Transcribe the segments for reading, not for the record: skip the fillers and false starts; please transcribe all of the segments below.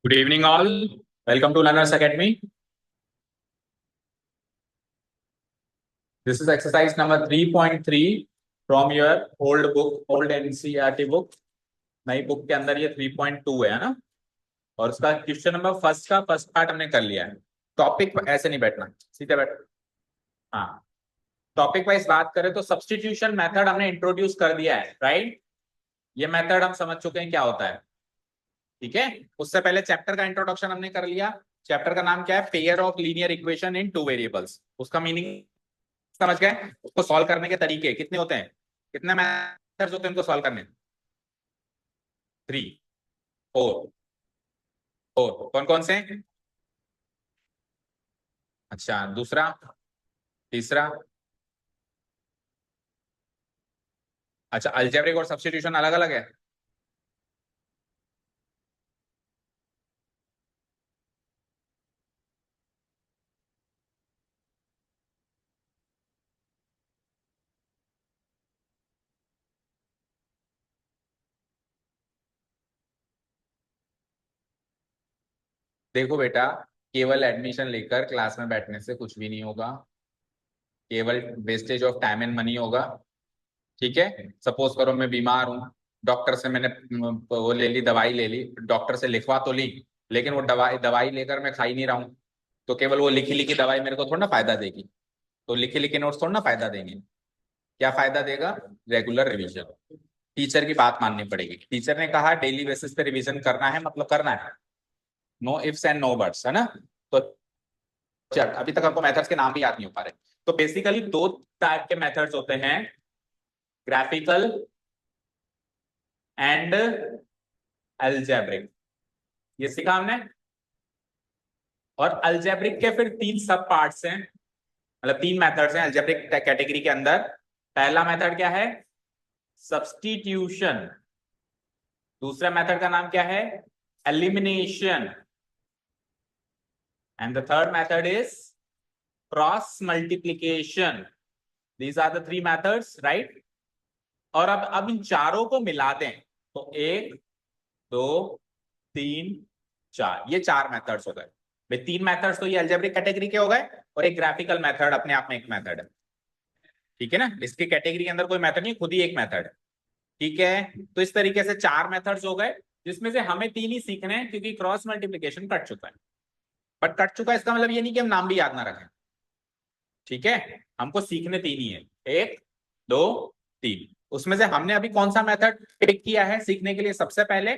Good evening, all. Welcome to Learners Academy. This is exercise number 3.3 from your old book, old NCERT book. नई book के अंदर ये 3.2 है ना। और उसका क्वेश्चन नंबर फर्स्ट का फर्स्ट पार्ट हमने कर लिया है। टॉपिक ऐसे नहीं बैठना, सीधे बैठ। हाँ, टॉपिक वाइज बात करें तो सब्स्टिट्यूशन मेथड हमने इंट्रोड्यूस कर दिया है, राइट। ये मेथड हम समझ चुके हैं क्या होता है, ठीक है। उससे पहले चैप्टर का इंट्रोडक्शन हमने कर लिया। चैप्टर का नाम क्या है? Pair of linear equation in two variables. उसका मीनिंग समझ गए। उसको सॉल्व करने के तरीके कितने होते हैं, कितने मेथड्स होते हैं उनको सॉल्व करने? 3, 4, 4। कौन कौन से? अच्छा, दूसरा, तीसरा। अच्छा, अलजेब्रिक और सब्स्टिट्यूशन अलग अलग है। देखो बेटा, केवल एडमिशन लेकर क्लास में बैठने से कुछ भी नहीं होगा। केवल wastage of time and money होगा, ठीक है। सपोज करो मैं बीमार हूँ, डॉक्टर से मैंने वो ले ली, दवाई ले ली, डॉक्टर से लिखवा तो ली, लेकिन वो दवाई दवाई लेकर मैं खा ही नहीं रहा हूँ। तो केवल वो लिखी लिखी दवाई मेरे को थोड़ा ना फायदा देगी। तो लिखे लिखे नोट्स थोड़ा ना फायदा देंगे। क्या फायदा देगा? Regular revision. टीचर की बात माननी पड़ेगी। टीचर ने कहा डेली बेसिस पे रिवीजन करना है, मतलब करना है। No ifs and no buts, है ना। तो चल, अभी तक आपको मेथड्स के नाम भी याद नहीं हो पा रहे। तो बेसिकली दो टाइप के मेथड्स होते हैं, ग्राफिकल एंड अलजेब्रिक। ये सीखा हमने। और अलजेब्रिक के फिर तीन सब पार्ट्स हैं, मतलब तीन मेथड्स हैं अलजेब्रिक कैटेगरी के अंदर। पहला मेथड क्या है? सब्स्टिट्यूशन। दूसरा मेथड का नाम क्या है? Elimination. And the third method is cross multiplication. These are the three methods, right. और अब इन चारों को मिला दें तो एक, दो, तीन, चार, ये चार मेथड्स हो गए भाई। तीन मेथड्स तो ये अलजेब्रिक कैटेगरी के हो गए, और एक ग्राफिकल मेथड अपने आप में एक मेथड है, ठीक है ना। इसकी कैटेगरी के अंदर कोई मेथड नहीं, खुद ही एक मेथड है, ठीक है। तो इस तरीके से चार मेथड्स हो गए, जिसमें से हमें तीन ही सीखने हैं, क्योंकि क्रॉस मल्टीप्लीकेशन कट चुका है। बट कट चुका है इसका मतलब ये नहीं कि हम नाम भी याद ना रखें, ठीक है। हमको सीखने तीन ही है, एक, दो, तीन। उसमें से हमने अभी कौन सा मेथड पिक किया है सीखने के लिए? सबसे पहले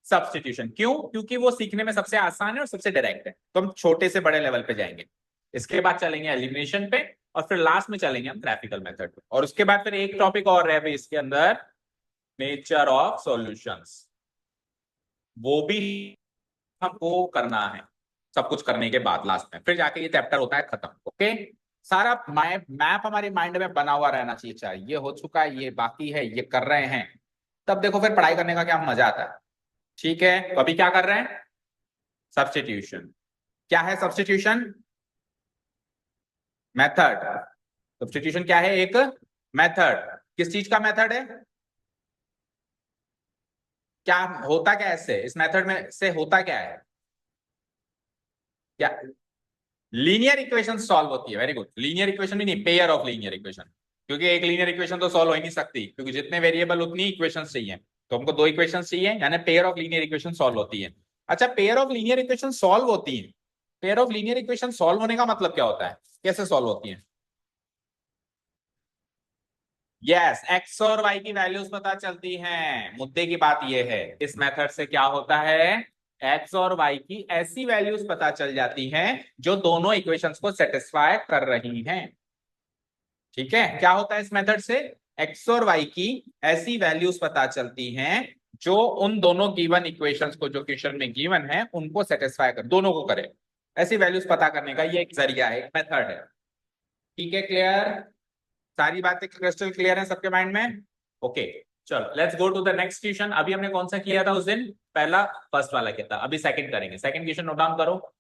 सब्स्टिट्यूशन। क्यों? क्योंकि वो सीखने में सबसे आसान है और सबसे डायरेक्ट है। तो हम छोटे से बड़े लेवल पे जाएंगे, इसके बाद चलेंगे एलिमिनेशन पे, और फिर लास्ट में चलेंगे हम ग्राफिकल मेथड पे। और उसके बाद फिर एक टॉपिक और है भाई इसके अंदर, नेचर ऑफ सॉल्यूशंस। वो भी हमको करना है। सब कुछ करने के बाद लास्ट में फिर जाके ये चैप्टर होता है खत्म, ओके। सारा मैप हमारे माइंड में बना हुआ रहना चाहिए, चाहे ये हो चुका है, ये बाकी है, ये कर रहे हैं। तब देखो फिर पढ़ाई करने का क्या मजा आता है, ठीक है। तो अभी क्या कर रहे हैं? सब्स्टिट्यूशन। क्या है सब्स्टिट्यूशन? मेथड। सब्स्टिट्यूशन क्या है? एक मेथड। किस चीज का मेथड है? क्या होता क्या है इससे? इस मेथड में से होता क्या है? क्या लीनियर इक्वेशन सॉल्व होती है। Very good. लीनियर इक्वेशन भी नहीं, पेयर ऑफ लीनियर इक्वेशन। क्योंकि एक लीनियर इक्वेशन तो सॉल्व हो ही नहीं सकती, क्योंकि जितने वेरिएबल उतनी इक्वेशन चाहिए। तो हमको दो इक्वेशन चाहिए, यानी pair of linear equation solve होती है। अच्छा, pair of linear equation solve होती है। Pair of linear equation solve होने का मतलब क्या होता है? कैसे सॉल्व होती है? यस, एक्स और वाई की वैल्यूज पता चलती हैं। मुद्दे की बात यह है, इस मेथड से क्या होता है, एक्स और वाई की ऐसी वैल्यूज पता चल जाती हैं जो दोनों इक्वेशंस को सेटिस्फाई कर रही हैं, ठीक है। क्या होता है इस मेथड से? एक्स और वाई की ऐसी वैल्यूज पता चलती हैं जो उन दोनों गिवन इक्वेशंस को, जो क्वेश्चन में गिवन है, उनको सेटिस्फाई कर, दोनों को करे। ऐसी वैल्यूज पता करने का ये एक जरिया है, एक मेथड है, ठीक है। क्लियर? सारी बातें क्रिस्टल क्लियर है सबके माइंड में? ओके, चलो let's go to the next question. अभी हमने कौन सा किया था उस दिन? पहला, फर्स्ट वाला किया था। अभी सेकंड करेंगे। सेकंड क्वेश्चन नोट डाउन करो,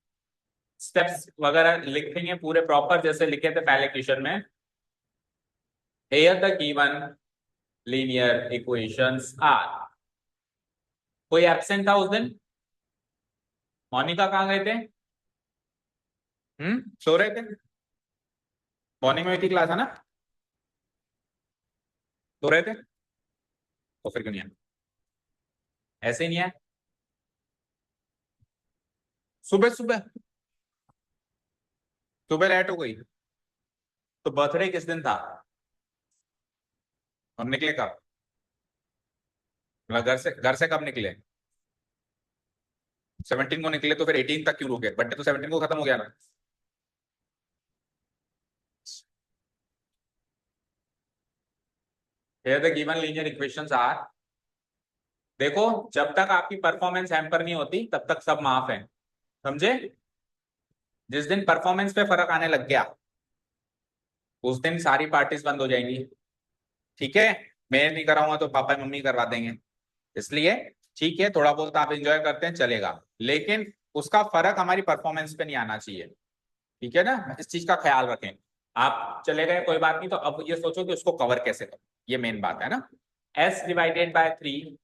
स्टेप्स वगैरह लिखेंगे पूरे प्रॉपर जैसे लिखे थे पहले क्वेश्चन में। Here the given linear equations are. कोई एब्सेंट था उस दिन? मोनिका कहाँ गए थे? सो रहे थे? मॉर्निंग में भी क्लास है ना? सो रहे थे? तो फिर क्यों नहीं आए? ऐसे ही नहीं आए? सुबह सुबह, सुबह लेट हो गई। तो बर्थडे किस दिन था? और निकले कब? मतलब घर से कब निकले? 17 को निकले तो फिर 18 तक क्यों रुके? बर्थडे तो 17 को खत्म हो गया ना। Here the given linear equations are, देखो, जब तक आपकी परफॉर्मेंस हैम्पर नहीं होती तब तक सब माफ है, समझे? जिस दिन परफॉर्मेंस पे फर्क आने लग गया उस दिन सारी पार्टीज बंद हो जाएंगी। ठीक है? मैं नहीं कराऊंगा तो पापा मम्मी करवा देंगे। इसलिए ठीक है, थोड़ा बहुत आप एंजॉय करते हैं चलेगा, लेकिन उसका फर्क हमारी परफॉर्मेंस पे नहीं आना चाहिए। ठीक है ना? इस चीज का ख्याल रखें। आप चले गए कोई बात नहीं, तो अब ये सोचो कि उसको कवर कैसे करें, ये मेन बात है ना। S/3,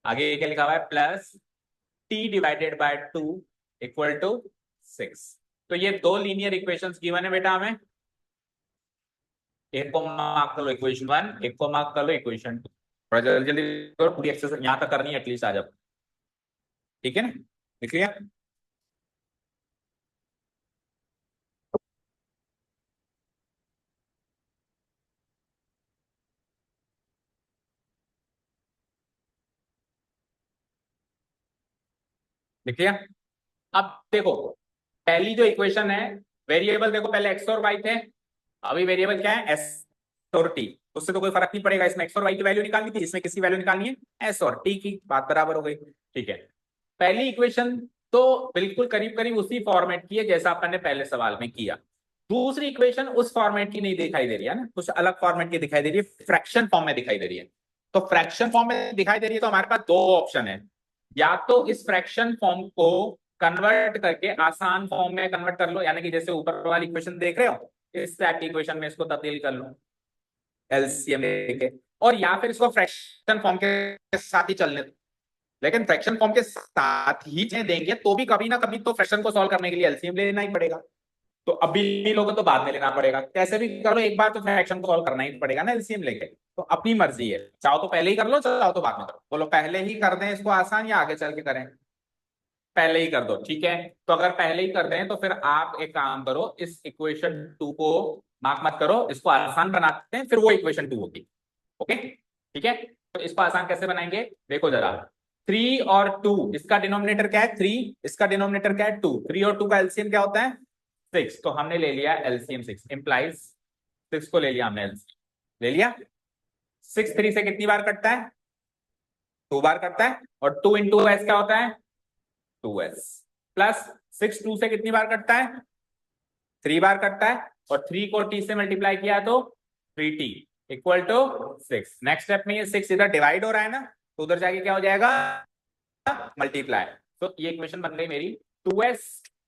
आगे क्या लिखा हुआ है, प्लस T/2 इक्वल टू 6। तो ये दो लीनियर इक्वेशंस गिवन है बेटा हमें। एक को मार्क कर लो इक्वेशन 1, एक को मार्क कर लो इक्वेशन 2। थोड़ा जल्दी जल्दी करो, पूरी एक्सरसाइज यहां तक करनी है एटलीस्ट आज अब। ठीक है ना? लिख लिया? लिख लिया? अब देखो, पहली जो इक्वेशन है, वेरिएबल देखो, पहले एक्स और वाई थे, अभी वेरिएबल क्या है, एस और टी। उससे तो कोई फर्क नहीं पड़ेगा, इसमें एक्स और वाई की वैल्यू निकालनी थी, इसमें किसी वैल्यू निकालनी है, एस और टी की, बात बराबर हो गई। ठीक है, पहली इक्वेशन तो बिल्कुल करीब करीब उसी फॉर्मेट की है जैसा अपन ने पहले सवाल में किया। दूसरी इक्वेशन उस फॉर्मेट की नहीं दिखाई दे रही है ना, कुछ अलग फॉर्मेट की दिखाई दे रही है, फ्रैक्शन फॉर्म में दिखाई दे रही है। तो फ्रैक्शन फॉर्म में दिखाई दे रही है तो हमारे पास दो ऑप्शन है, या तो इस फ्रैक्शन फॉर्म को कन्वर्ट करके आसान फॉर्म में कन्वर्ट कर लो, यानी कि जैसे ऊपर वाली इक्वेशन देख रहे हो, इस टाइप की इक्वेशन में इसको तब्दील कर लो एलसीएम लेके, और या फिर इसको फ्रैक्शन फॉर्म के साथ ही चलने दो। लेकिन फ्रैक्शन फॉर्म के साथ ही देंगे तो भी कभी ना कभी तो फ्रैक्शन को सॉल्व करने के लिए एलसीएम लेना ही पड़ेगा। तो अभी लोगों तो बाद में लेना पड़ेगा, कैसे भी करो एक बार तो फ्रैक्शन को सॉल्व करना ही पड़ेगा ना एलसीएम लेके। तो अपनी मर्जी है, चाहो तो पहले ही कर लो, चाहो तो बाद में करो। बोलो पहले ही कर दें इसको आसान या आगे चल के करें? पहले ही कर दो, ठीक है। तो अगर पहले ही कर दें तो फिर आप एक काम करो, इस इक्वेशन 2 को मार्क मत करो, इसको आसान बनाते हैं, फिर वो इक्वेशन 2 होगी। ओके, ठीक है। तो इसको आसान कैसे बनाएंगे, देखो जरा। 3 और 2, इसका डिनोमिनेटर क्या है 3, इसका डिनोमिनेटर क्या है 2, 3 और 2 का एलसीएम क्या होता है 6। तो हमने ले लिया एलसीएम 6, इंप्लाइज 6 को ले लिया हमने एलसीएम, ले लिया। 6 3 से कितनी बार कटता है, 2 बार कटता है, और 2 × s क्या होता है 2s, प्लस 6 2 से कितनी बार कटता है 3 बार कटता है, और 3 को t से मल्टीप्लाई किया तो 3t equal to 6। Next step में ये 6 इधर डिवाइड हो रहा है ना, तो उधर जाके क्या हो जाएगा मल्टीप्लाई। तो ये इक्वेशन बन गई मेरी 2s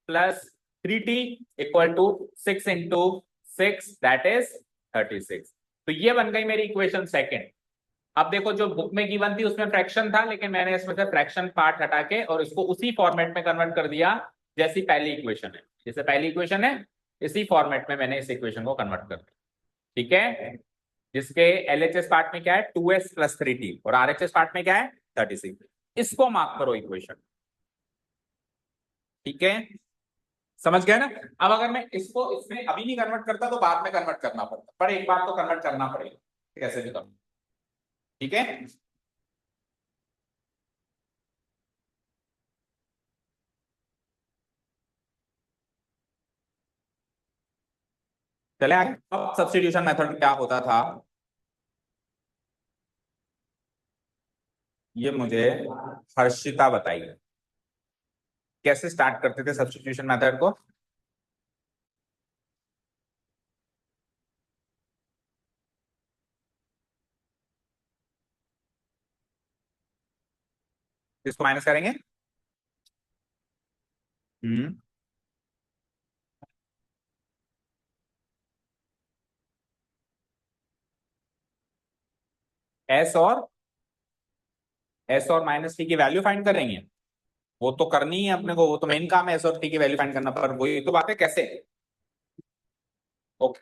plus 3t equal to 6 × 6 that is 36। तो ये बन गई मेरी इक्वेशन सेकंड। अब देखो, जो बुक में गिवन थी उसमें फ्रैक्शन था, लेकिन मैंने इसमें से फ्रैक्शन पार्ट हटा के और इसको उसी फॉर्मेट में कन्वर्ट कर दिया जैसी पहली इक्वेशन है। जैसे पहली इक्वेशन है इसी फॉर्मेट में मैंने इस इक्वेशन को कन्वर्ट कर दिया। ठीक है, जिसके एलएचएस पार्ट में क्या है 2s प्लस 3t, और आरएचएस पार्ट में क्या है 36। इसको मार्क करो इक्वेशन। ठीक है, समझ गए ना? अब अगर मैं इसको इसमें अभी नहीं कन्वर्ट करता तो बाद में कन्वर्ट करना पड़ता, पर एक बार तो कन्वर्ट करना पड़ेगा, कैसे भी करो। ठीक है, चले आगे। अब सब्स्टिट्यूशन मेथड क्या होता था, ये मुझे हर्षिता बताइए, कैसे स्टार्ट करते थे सब्स्टिट्यूशन मेथड को? इसको माइनस करेंगे। हम्म, एस और माइनस टी की वैल्यू फाइंड करेंगे। वो तो करनी है अपने को, वो तो मेन काम है एस और टी की वैल्यू फाइंड करना, पर वही तो बात है कैसे। ओके,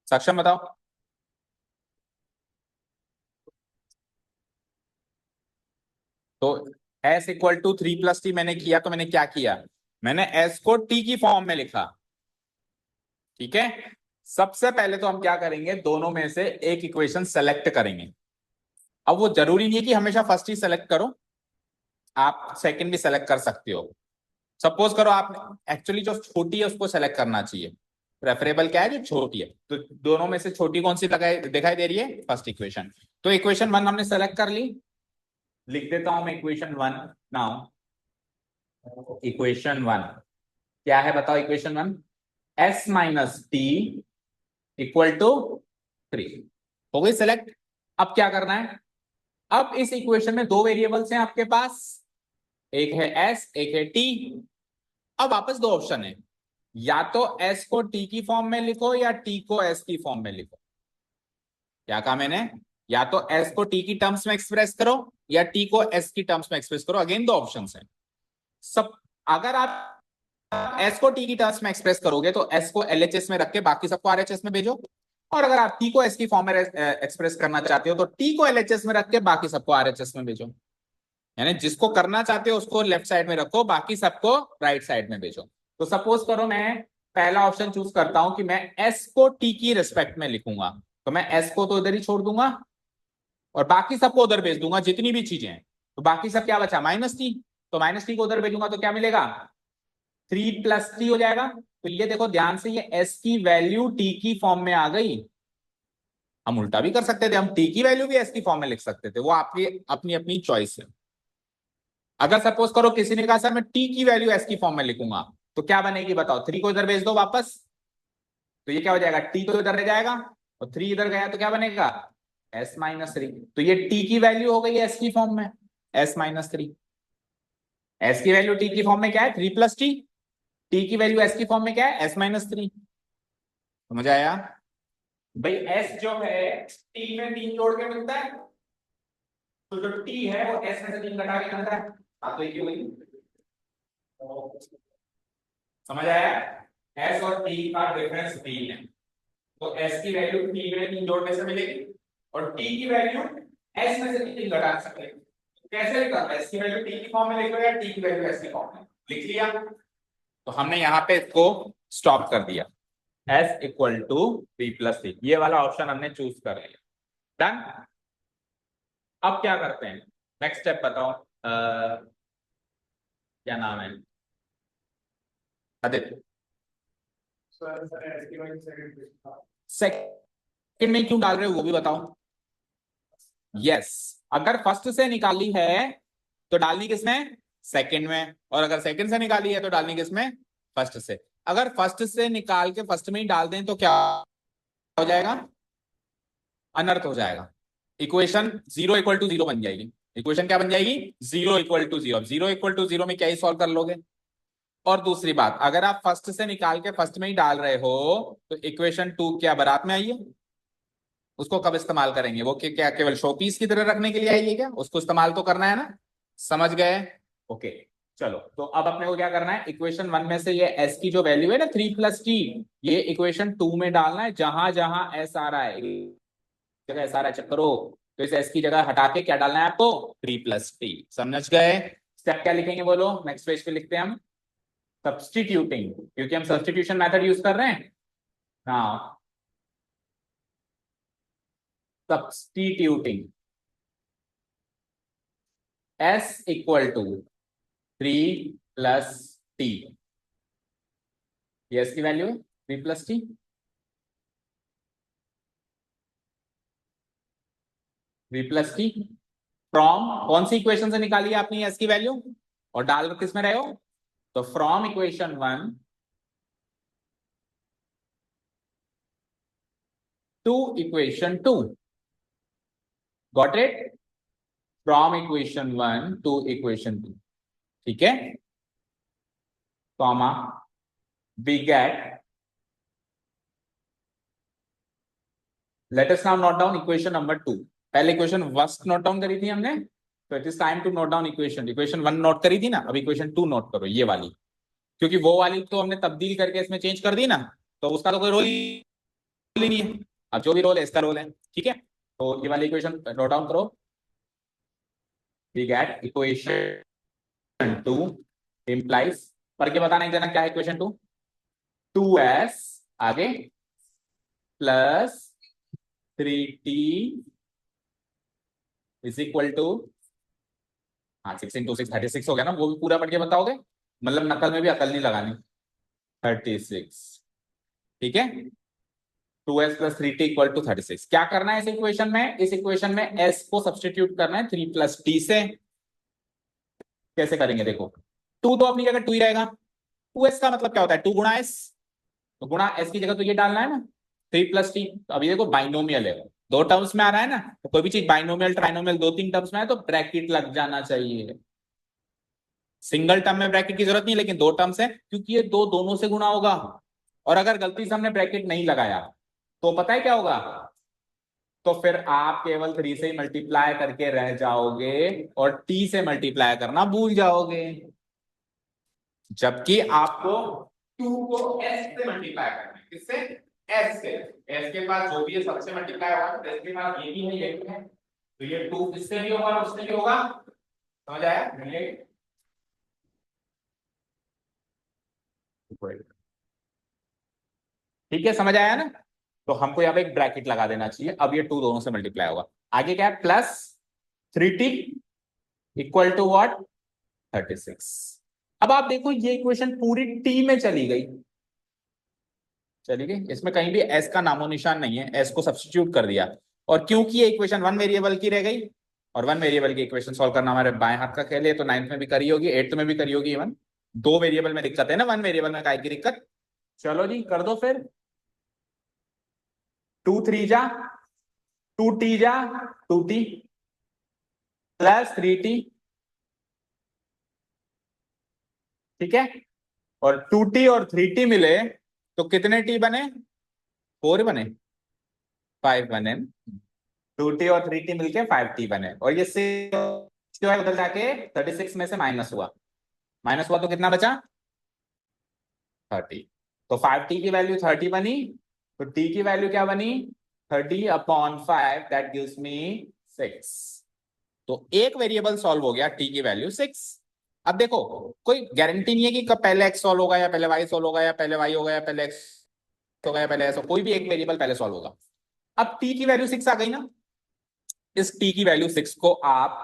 सक्षम बताओ। तो एस इक्वल टू 3 + t मैंने किया, तो मैंने क्या किया, मैंने एस को टी की फॉर्म में लिखा। ठीक है, सबसे पहले तो हम क्या करेंगे, दोनों में से एक इक्वेशन सेलेक्ट करेंगे। अब वो जरूरी नहीं है कि हमेशा फर्स्ट ही सेलेक्ट करो, आप सेकंड भी सेलेक्ट कर सकते हो। सपोज करो आप एक्चुअली जो छोटी है उसको सेलेक्ट करना चाहिए, प्रेफरेबल क्या है, जो छोटी है। तो दोनों में से छोटी कौन सी दिखाई दे रही है, फर्स्ट इक्वेशन। तो इक्वेशन 1 हमने सेलेक्ट कर ली, लिख देता हूं मैं इक्वेशन 1 नाउ। इक्वेशन 1 क्या है बताओ, इक्वेशन 1 s - t = 3 हो गई सेलेक्ट। अब क्या करना है, अब इस इक्वेशन में दो वेरिएबल्स हैं आपके पास, एक है s एक है t। अब वापस दो ऑप्शन है, या तो s को t की फॉर्म में लिखो या t को s की फॉर्म में लिखो। क्या कहा मैंने, या तो s को t की टर्म्स में एक्सप्रेस करो या t को s की टर्म्स में एक्सप्रेस करो, अगेन दो ऑप्शंस हैं। सब, अगर आप s को t की टर्म्स में एक्सप्रेस करोगे तो s को LHS में रख के बाकी सबको RHS में भेजो, और अगर आप t को s की फॉर्म में एक्सप्रेस करना चाहते हो तो t को LHS में रख के बाकी सबको RHS में भेजो। यानी जिसको करना चाहते हो उसको लेफ्ट साइड में रखो, बाकी सबको राइट साइड में भेजो। तो सपोज करो मैं पहला ऑप्शन चूज करता हूं कि मैं s को t की रिस्पेक्ट में लिखूंगा, तो मैं s को तो इधर ही छोड़ दूंगा और बाकी सबको उधर भेज दूंगा जितनी भी चीजें हैं। तो बाकी सब क्या बचा, -t। तो -t को उधर भेजूंगा तो क्या मिलेगा, 3 + t हो जाएगा। तो ये देखो ध्यान से, ये s की वैल्यू t की फॉर्म में आ गई। हम उल्टा भी कर सकते थे, हम t की वैल्यू भी s की फॉर्म में लिख सकते थे, वो आपकी अपनी अपनी चॉइस है। अगर सपोज करो किसी ने कहा सर मैं टी की वैल्यू एस की फॉर्म में लिखूंगा, तो क्या बनेगी बताओ, 3 को इधर भेज दो वापस, तो ये क्या हो जाएगा, टी तो इधर रह जाएगा और 3 इधर गया तो क्या बनेगा, s - 3। तो ये टी की वैल्यू हो गई एस की फॉर्म में, s - 3। एस की वैल्यू टी की फॉर्म में क्या है, 3 + t। टी की वैल्यू एस की फॉर्म में क्या है, s - 3। समझ आया भाई, एस जो है टी में 3 जोड़ के मिलता है, तो जो टी है वो एस में से 3 घटा के मिलता है। हाँ, तो ये क्यों हुई, समझ आया, एस और टी का डिफरेंस 3 है। तो s की वैल्यू t में 3 जोड़ने से मिलेगी और t की वैल्यू s में से 3 घटा सकते हैं। कैसे लिखा, s की वैल्यू t की फॉर्म में लिखो या t की वैल्यू s की फॉर्म में, लिख लिया। तो हमने यहाँ पे इसको स्टॉप कर दिया, s = 3 + 3, ये वाला ऑप्शन हमने चूज कर लिया। डन। अब क्या करते हैं, नेक्स्ट स्टेप बताओ, क्या नाम है, आदित्य। सेकंड में क्यों डाल रहे हो वो भी बताओ। यस, अगर फर्स्ट से निकाली है तो डालनी किसमें, सेकंड में, और अगर सेकंड से निकाली है तो डालनी किसमें, फर्स्ट से। अगर फर्स्ट से निकाल के फर्स्ट में ही डाल दें तो क्या हो जाएगा, अनर्थ हो जाएगा। इक्वेशन 0 = 0 बन जाएगी। इक्वेशन क्या बन जाएगी, 0 = 0। 0 = 0 में क्या ही सॉल्व कर लोगे। और दूसरी बात, अगर आप फर्स्ट से निकाल के फर्स्ट में ही डाल रहे हो तो इक्वेशन 2 क्या बारात में आई है, उसको कब इस्तेमाल करेंगे, वो क्या केवल शो पीस की तरह रखने के लिए आई है क्या, उसको इस्तेमाल तो करना है ना। समझ गए, ओके। चलो, तो अब अपने को क्या करना है, इक्वेशन 1 में से ये s की जो वैल्यू है ना 3 + t, ये इक्वेशन 2 में डालना है, जहां जहां s आ रहा है, जगह s आ रहा है, चेक करो। तो इस s की जगह हटा के क्या डालना है आपको, 3 + t। समझ गए, स्टेप क्या लिखेंगे बोलो, नेक्स्ट पेज पे लिखते हैं हम, सब्सटीट्यूटिंग, क्योंकि हम सब्सटीट्यूशन मेथड यूज कर रहे हैं। हाँ, सब्सटीट्यूटिंग, s = 3 + t, ये s की वैल्यू है, 3 + t। Three plus T from कौन सी इक्वेशन से निकाली है आपने एस की वैल्यू, और डाल किस में रहे हो, तो from equation 1 to equation 2। Got it, from equation 1 to equation 2। ठीक है, comma, we get let us now note down equation number 2। पहले इक्वेशन फर्स्ट नोट डाउन करी थी हमने, तो it is time to note down equation. Equation 1 note करी थी ना, अब इक्वेशन 2 नोट करो, ये वाली, क्योंकि वो वाली तो हमने तब्दील करके इसमें चेंज कर दी ना, तो उसका तो कोई रोल ही नहीं है। अब जो भी रोल है इसका रोल है, ठीक है। तो ये वाली इक्वेशन नोट डाउन करो। वी गेट इक्वेशन 2 इम्प्लाइज, पढ़ के बताना एक जना क्या है इक्वेशन 2। 2s आगे plus 3t is equal to, हाँ 6 × 6 36 हो गया ना, वो भी पूरा पढ़ के बताओगे, मतलब नकल में भी अकल नहीं लगानी। 36, ठीक है। 2s plus 3t equal to 36। क्या करना है इस इक्वेशन में, इस इक्वेशन में s को सब्सटीट्यूट करना है 3 + t से। कैसे करेंगे देखो, 2 तो अपनी जगह 2 ही रहेगा। 2s का मतलब क्या होता है, 2 गुणा s, तो गुणा s की जगह तो ये डालना है ना, 3 + t। तो अभी देखो बाइनोमियल है, दो टर्म्स में आ रहा है ना, तो कोई भी चीज बाइनोमियल ट्राइनोमियल 2-3 टर्म्स में है तो ब्रैकेट लग जाना चाहिए। सिंगल टर्म में ब्रैकेट की जरूरत नहीं, लेकिन दो टर्म्स है क्योंकि ये दो दोनों से गुणा होगा। और अगर गलती से हमने ब्रैकेट नहीं लगाया तो पता है क्या होगा, तो फिर आप केवल 3 से ही मल्टीप्लाई करके रह जाओगे और t से मल्टीप्लाई करना भूल जाओगे। जबकि आपको 2 को s से मल्टीप्लाई करना है, किससे, s से। s के पास जो भी है सबसे मल्टीप्लाई होगा, तो s के पास ये भी है ये भी है, तो ये 2 इससे भी होगा और उससे भी होगा। समझ आया, ठीक है, समझ आया ना। तो हमको यहाँ पे एक ब्रैकेट लगा देना चाहिए। अब ये 2 दोनों से मल्टीप्लाई होगा, आगे क्या है, plus 3t equal to what, 36। अब आप देखो ये इक्वेशन पूरी t में चली गई, चली गई, इसमें कहीं भी s का नामो निशान नहीं है, s को सब्स्टिट्यूट कर दिया। और क्योंकि ये इक्वेशन 1 वेरिएबल की रह गई, और 1 वेरिएबल की इक्वेशन सॉल्व करना हमारे बाएं हाथ का खेल है, तो 9th में भी करी होगी, 8th में भी करी होगी इवन। 2 वेरिएबल में दिक्कत है ना, 1 वेरिएबल में काय की दिक्कत। चलो जी कर दो फिर, 2 3 जा 2t जा 2t प्लस 3t, ठीक है। और 2t और 3t मिले तो कितने t बने, 4 बने, 5 बने। 2t और 3t मिलके 5t बने, और ये उधर जाके 36 में से माइनस हुआ, माइनस हुआ तो कितना बचा, 30। तो 5t की वैल्यू 30 बनी, तो t की वैल्यू क्या बनी, 30/5, दैट गिव्स मी 6। तो एक वेरिएबल सॉल्व हो गया, t की वैल्यू 6। अब देखो कोई गारंटी नहीं है कि कब पहले x सॉल्व होगा या पहले y सॉल्व होगा या पहले y होगा या पहले x होगा या पहले s, कोई भी एक वेरिएबल पहले सॉल्व होगा। अब t की वैल्यू 6 आ गई ना, इस t की वैल्यू 6 को आप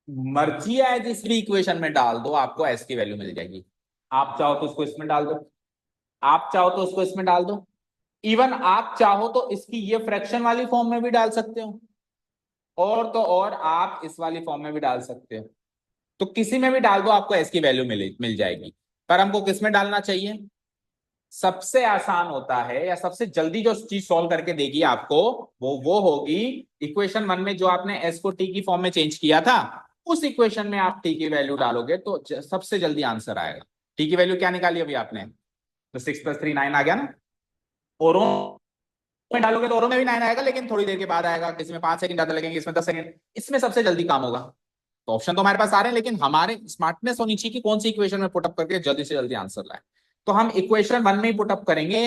मर्जी है जिस भी इक्वेशन में डाल दो, आपको s की वैल्यू मिल जाएगी। आप चाहो तो उसको इसमें डाल दो, आप चाहो तो उसको इसमें डाल दो, इवन आप चाहो तो इसकी ये फ्रैक्शन वाली फॉर्म में भी डाल सकते हो, और तो और आप इस वाली फॉर्म में भी डाल सकते हो। तो किसी में भी डाल दो, आपको एस की वैल्यू मिल जाएगी। पर हमको किस में डालना चाहिए, सबसे आसान होता है या सबसे जल्दी जो चीज सॉल्व करके देगी आपको, वो होगी इक्वेशन 1 में जो आपने एस को टी की फॉर्म में चेंज किया था, उस इक्वेशन में आप टी की वैल्यू डालोगे तो सबसे जल्दी आंसर आएगा। टी की वैल्यू क्या निकाली अभी आपने, तो 6 + 3 9 आ गया ना। औरों में डालोगे तो औरों में भी 9 आएगा, लेकिन थोड़ी देर के बाद आएगा, किसी में 5 सेकंड ज्यादा लगेंगे, इसमें 10 सेकंड, इसमें सबसे जल्दी काम होगा। तो ऑप्शन तो हमारे पास आ रहे हैं, लेकिन हमारे स्मार्टनेस होनी चाहिए कि कौन सी इक्वेशन में पुटअप करके जल्दी से जल्दी आंसर लाए। तो हम इक्वेशन 1 में ही पुटअप करेंगे,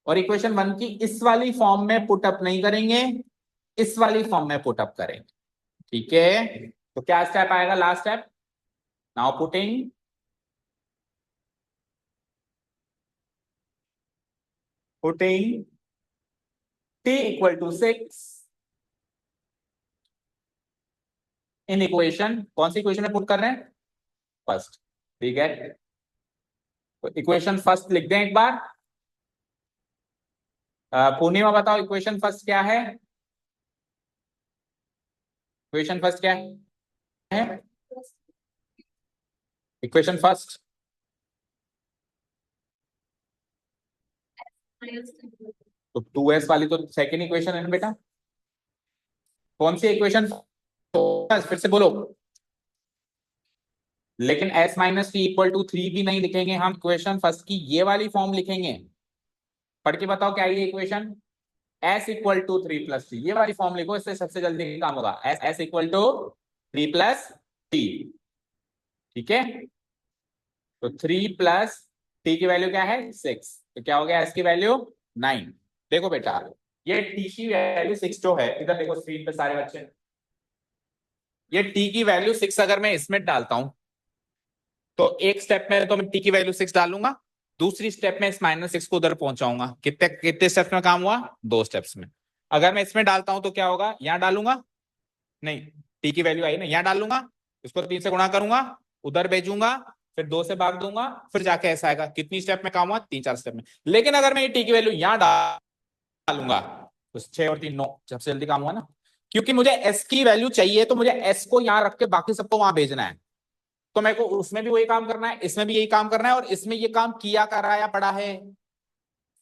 और इक्वेशन 1 की इस वाली फॉर्म में पुटअप नहीं करेंगे, इस वाली फॉर्म में पुटअप करेंगे, ठीक है। तो क्या स्टेप आएगा, last step, now putting t equal to 6 in equation, कौन सी इक्वेशन में पुट कर रहे हैं, फर्स्ट, ठीक है। तो इक्वेशन फर्स्ट लिख दें एक बार। पूर्णिमा बताओ इक्वेशन फर्स्ट क्या है, इक्वेशन फर्स्ट क्या है, इक्वेशन फर्स्ट, तो 2s वाली तो सेकेंड इक्वेशन है ना बेटा, कौन सी इक्वेशन, फिर से बोलो। लेकिन s-t = 3 भी नहीं लिखेंगे हम, इक्वेशन फर्स्ट की ये वाली फॉर्म लिखेंगे। पढ़ के बताओ क्या है ये equation, S equal to 3 + t, ये वाली फॉर्म लिखो, इससे सबसे जल्दी काम होगा। एस इक्वल टू 3 + t, ठीक है। तो 3 + t की वैल्यू क्या है 6, तो क्या हो गया एस की वैल्यू 9। देखो बेटा, ये t की वैल्यू 6 जो है, इधर देखो स्क्रीन पे सारे बच्चे, ये t की वैल्यू 6 अगर मैं इसमें डालता हूं तो एक स्टेप में तो मैं t की वैल्यू 6 डालूंगा, दूसरी स्टेप में इस -6 को उधर पहुंचाऊंगा। कितने कितने स्टेप्स में काम हुआ, 2 स्टेप्स में। अगर मैं इसमें डालता हूं तो क्या होगा, यहां डालूंगा, नहीं, t की वैल्यू आई ना, यहां डालूंगा, इसको 3 से गुणा करूंगा, उधर भेजूंगा, फिर 2 से भाग दूंगा, फिर जाके ऐसा आएगा। कितनी स्टेप में काम हुआ, 3-4 स्टेप में। लेकिन अगर मैं ये t की वैल्यू यहां डालूंगा तो 6 और 3 9, सबसे जल्दी काम हुआ ना, क्योंकि मुझे s की वैल्यू चाहिए, तो मुझे s को यहां रख के बाकी सबको वहां भेजना है। तो मेरे को उसमें भी वही काम करना है, इसमें भी यही काम करना है, और इसमें ये काम किया कराया पड़ा है।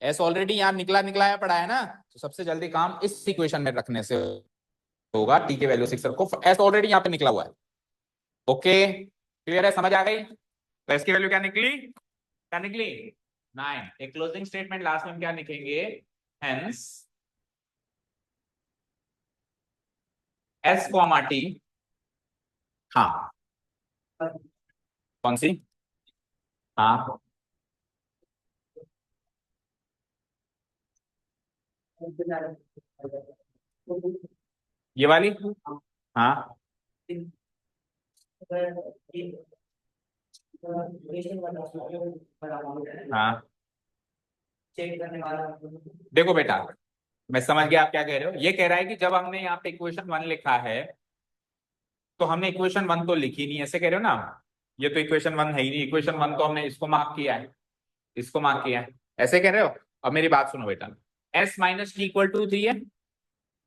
एस ऑलरेडी यहां निकला निकलाया पड़ा है ना, तो सबसे जल्दी काम इस इक्वेशन में रखने से होगा। टी के वैल्यू 6 रखो, एस ऑलरेडी यहां पे निकला हुआ है। ओके, क्लियर है, समझ आ गई। तो एस की वैल्यू क्या निकली, क्या निकली 9। एक क्लोजिंग स्टेटमेंट लास्ट में क्या लिखेंगे, हेंस एस कॉमा टी, हाँ कौन सी, हाँ ये वाली, हाँ हाँ। देखो बेटा, मैं समझ गया आप क्या कह रहे हो। ये कह रहा है कि जब हमने यहाँ पे इक्वेशन 1 लिखा है, तो हमने इक्वेशन 1 तो लिखी नहीं, ऐसे कह रहे हो ना। ये तो इक्वेशन 1 है ही नहीं, इक्वेशन 1 तो हमने इसको मार्क किया है, इसको मार्क किया है, ऐसे कह रहे हो। अब मेरी बात सुनो बेटा, s - t इक्वल टू 3 है।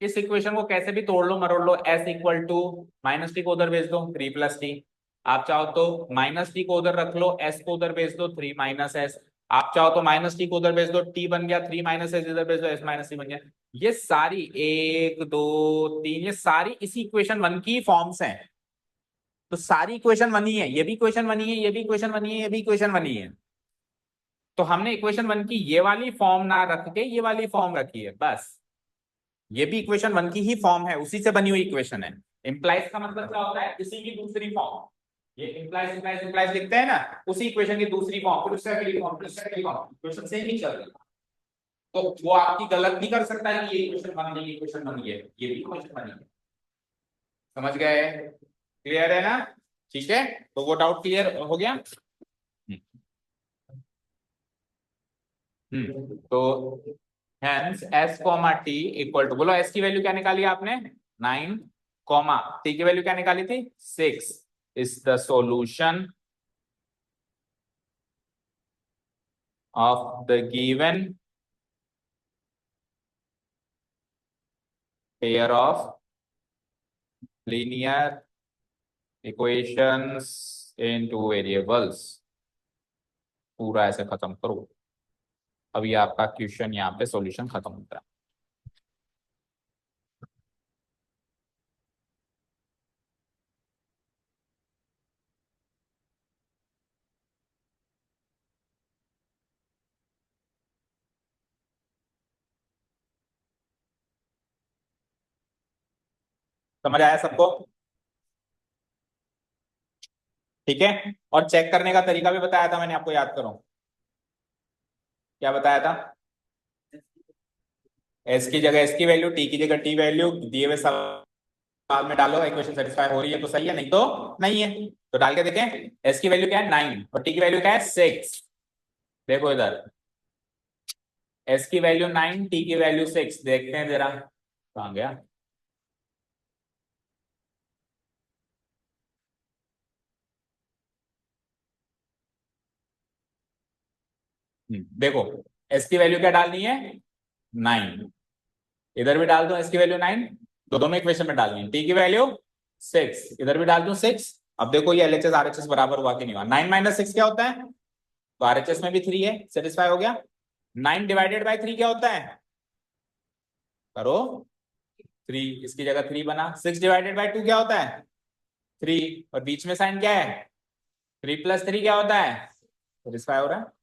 इस इक्वेशन को कैसे भी तोड़ लो मरोड़ लो, s इक्वल टू -t को उधर भेज दो 3 + t। आप चाहो तो -t को उधर रख लो, s को उधर भेज दो 3 - s। आप चाहो तो -t को उधर भेज दो, t बन गया, 3 - s इधर भेज दो, s - t बन गया। ये सारी 1 2 3, ये सारी इसी इक्वेशन 1 की फॉर्म्स हैं। तो सारी इक्वेशन 1 ही है, ये भी इक्वेशन 1 ही है, ये भी इक्वेशन 1 ही है, ये भी इक्वेशन 1 ही है। तो हमने इक्वेशन 1 की ये वाली फॉर्म ना रख के ये वाली फॉर्म रखी है बस। ये भी इक्वेशन 1 की ही फॉर्म है, उसी से बनी हुई इक्वेशन है। इंप्लाइज का मतलब क्या होता है, इसी की दूसरी फॉर्म। ये इंप्लाइज इंप्लाइज इंप्लाइज लिखते हैं ना, उसी इक्वेशन की दूसरी फॉर्म, फिर उससे अगली फॉर्म, फिर उससे अगली फॉर्म, इक्वेशन सेम ही चल रही है। तो वो आपकी गलत नहीं कर सकता कि ये इक्वेशन बन गई, इक्वेशन बन गई है, ये भी इक्वेशन बनी है। समझ गए, क्लियर है ना, ठीक है। तो वो डाउट क्लियर हो गया। तो hence s comma T equal to, बोलो s की वैल्यू क्या निकाली आपने 9, कॉमा t की वैल्यू क्या निकाली थी 6, is the solution of the given pair of linear equations in 2 variables. पूरा ऐसे खत्म करो। अभी आपका क्वेश्चन यहाँ पे सॉल्यूशन खत्म होता है। समझ आया सबको, ठीक है। और चेक करने का तरीका भी बताया था मैंने आपको, याद करो क्या बताया था। एस की जगह एस की वैल्यू, टी की जगह टी वैल्यू, दिए हुए सवाल में डालो, इक्वेशन सेटिस्फाई हो रही है तो सही है, नहीं तो नहीं है। तो डाल के देखें, एस की वैल्यू क्या है 9 और टी की वैल्यू क्या है 6। देखो इधर, एस की वैल्यू 9, टी की वैल्यू 6, देखते हैं जरा कहां गया। देखो, एस की वैल्यू क्या डालनी है 9, इधर भी डाल दो एस की वैल्यू 9, दोनों में इक्वेशन में डालनी है। टी की वैल्यू 6, इधर भी डाल दूं 6। अब देखो ये एलएचएस आरएचएस बराबर हुआ कि नहीं हुआ। 9 - 6 क्या होता है, तो आरएचएस में भी 3 है, सेटिस्फाई हो गया। 9/3 क्या होता है, करो 3, इसकी जगह 3 बना। 6/2 क्या होता है 3, और बीच में साइन क्या है 3 + 3 क्या होता है, सेटिस्फाई हो रहा है।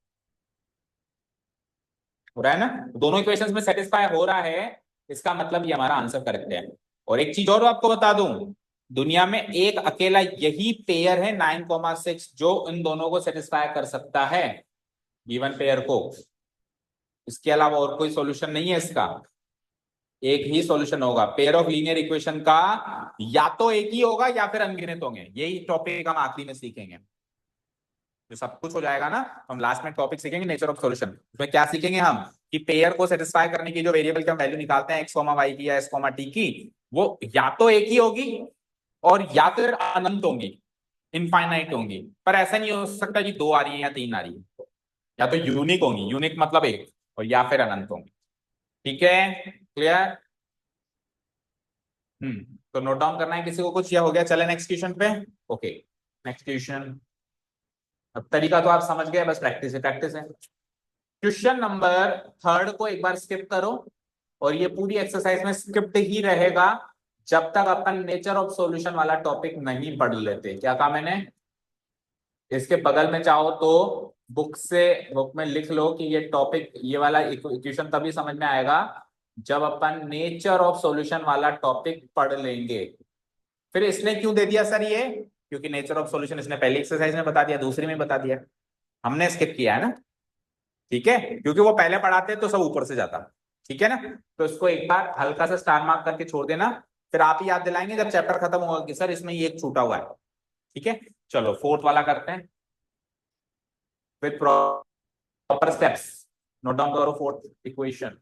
हो रहा है ना, दोनों इक्वेशंस में सेटिस्फाई हो रहा है, इसका मतलब ये हमारा आंसर करेक्ट है। और एक चीज और आपको बता दूं, दुनिया में एक अकेला यही पेयर है 9,6 जो इन दोनों को सेटिस्फाई कर सकता है, गिवन पेयर को। इसके अलावा और कोई सॉल्यूशन नहीं है इसका, एक ही सॉल्यूशन होगा पेयर ऑफ लीनियर इक्वेशन का, या तो एक ही होगा या फिर अनगिनत होंगे। यही टॉपिक हम आखिरी में सीखेंगे, जो सब कुछ हो जाएगा ना, हम लास्ट में टॉपिक सीखेंगे नेचर ऑफ सॉल्यूशन। उसमें क्या सीखेंगे हम, कि पेयर को सेटिस्फाई करने की जो वेरिएबल की हम वैल्यू निकालते हैं एक्स कॉमा वाई की या एस कॉमा टी की, वो या तो एक ही होगी और या फिर अनंत होंगी, इनफाइनाइट होंगी। पर ऐसा नहीं हो सकता कि दो आ रही है या तीन आ रही है, या तो यूनिक होंगी, यूनिक मतलब एक, और या फिर अनंत होंगी। ठीक है, क्लियर। तो नोट डाउन करना है किसी को कुछ, या हो गया? चले नेक्स्ट क्वेश्चन पे। Okay, next question. अब तरीका तो आप समझ गए, बस प्रैक्टिस है, प्रैक्टिस है। क्वेश्चन नंबर थर्ड को एक बार स्किप करो, और ये पूरी एक्सरसाइज में स्किप्ड ही रहेगा जब तक अपन नेचर ऑफ सॉल्यूशन वाला टॉपिक नहीं पढ़ लेते। क्या कहा मैंने? इसके बगल में चाहो तो बुक में लिख लो कि ये टॉपिक, ये वाला इक्वेशन तभी समझ में आएगा जब अपन नेचर ऑफ सॉल्यूशन वाला टॉपिक पढ़ लेंगे। फिर इसने क्यों दे दिया सर ये? क्योंकि नेचर ऑफ सॉल्यूशन इसने पहली एक्सरसाइज में बता दिया, दूसरी में बता दिया, हमने स्किप किया है ना। ठीक है, क्योंकि वो पहले पढ़ाते तो सब ऊपर से जाता। ठीक है ना, तो इसको एक बार हल्का सा स्टार मार्क करके छोड़ देना, फिर आप ही याद दिलाएंगे जब चैप्टर खत्म होगा कि सर इसमें ये एक छूटा हुआ है। ठीक है, चलो फोर्थ वाला करते हैं with proper steps. Note down करो fourth equation.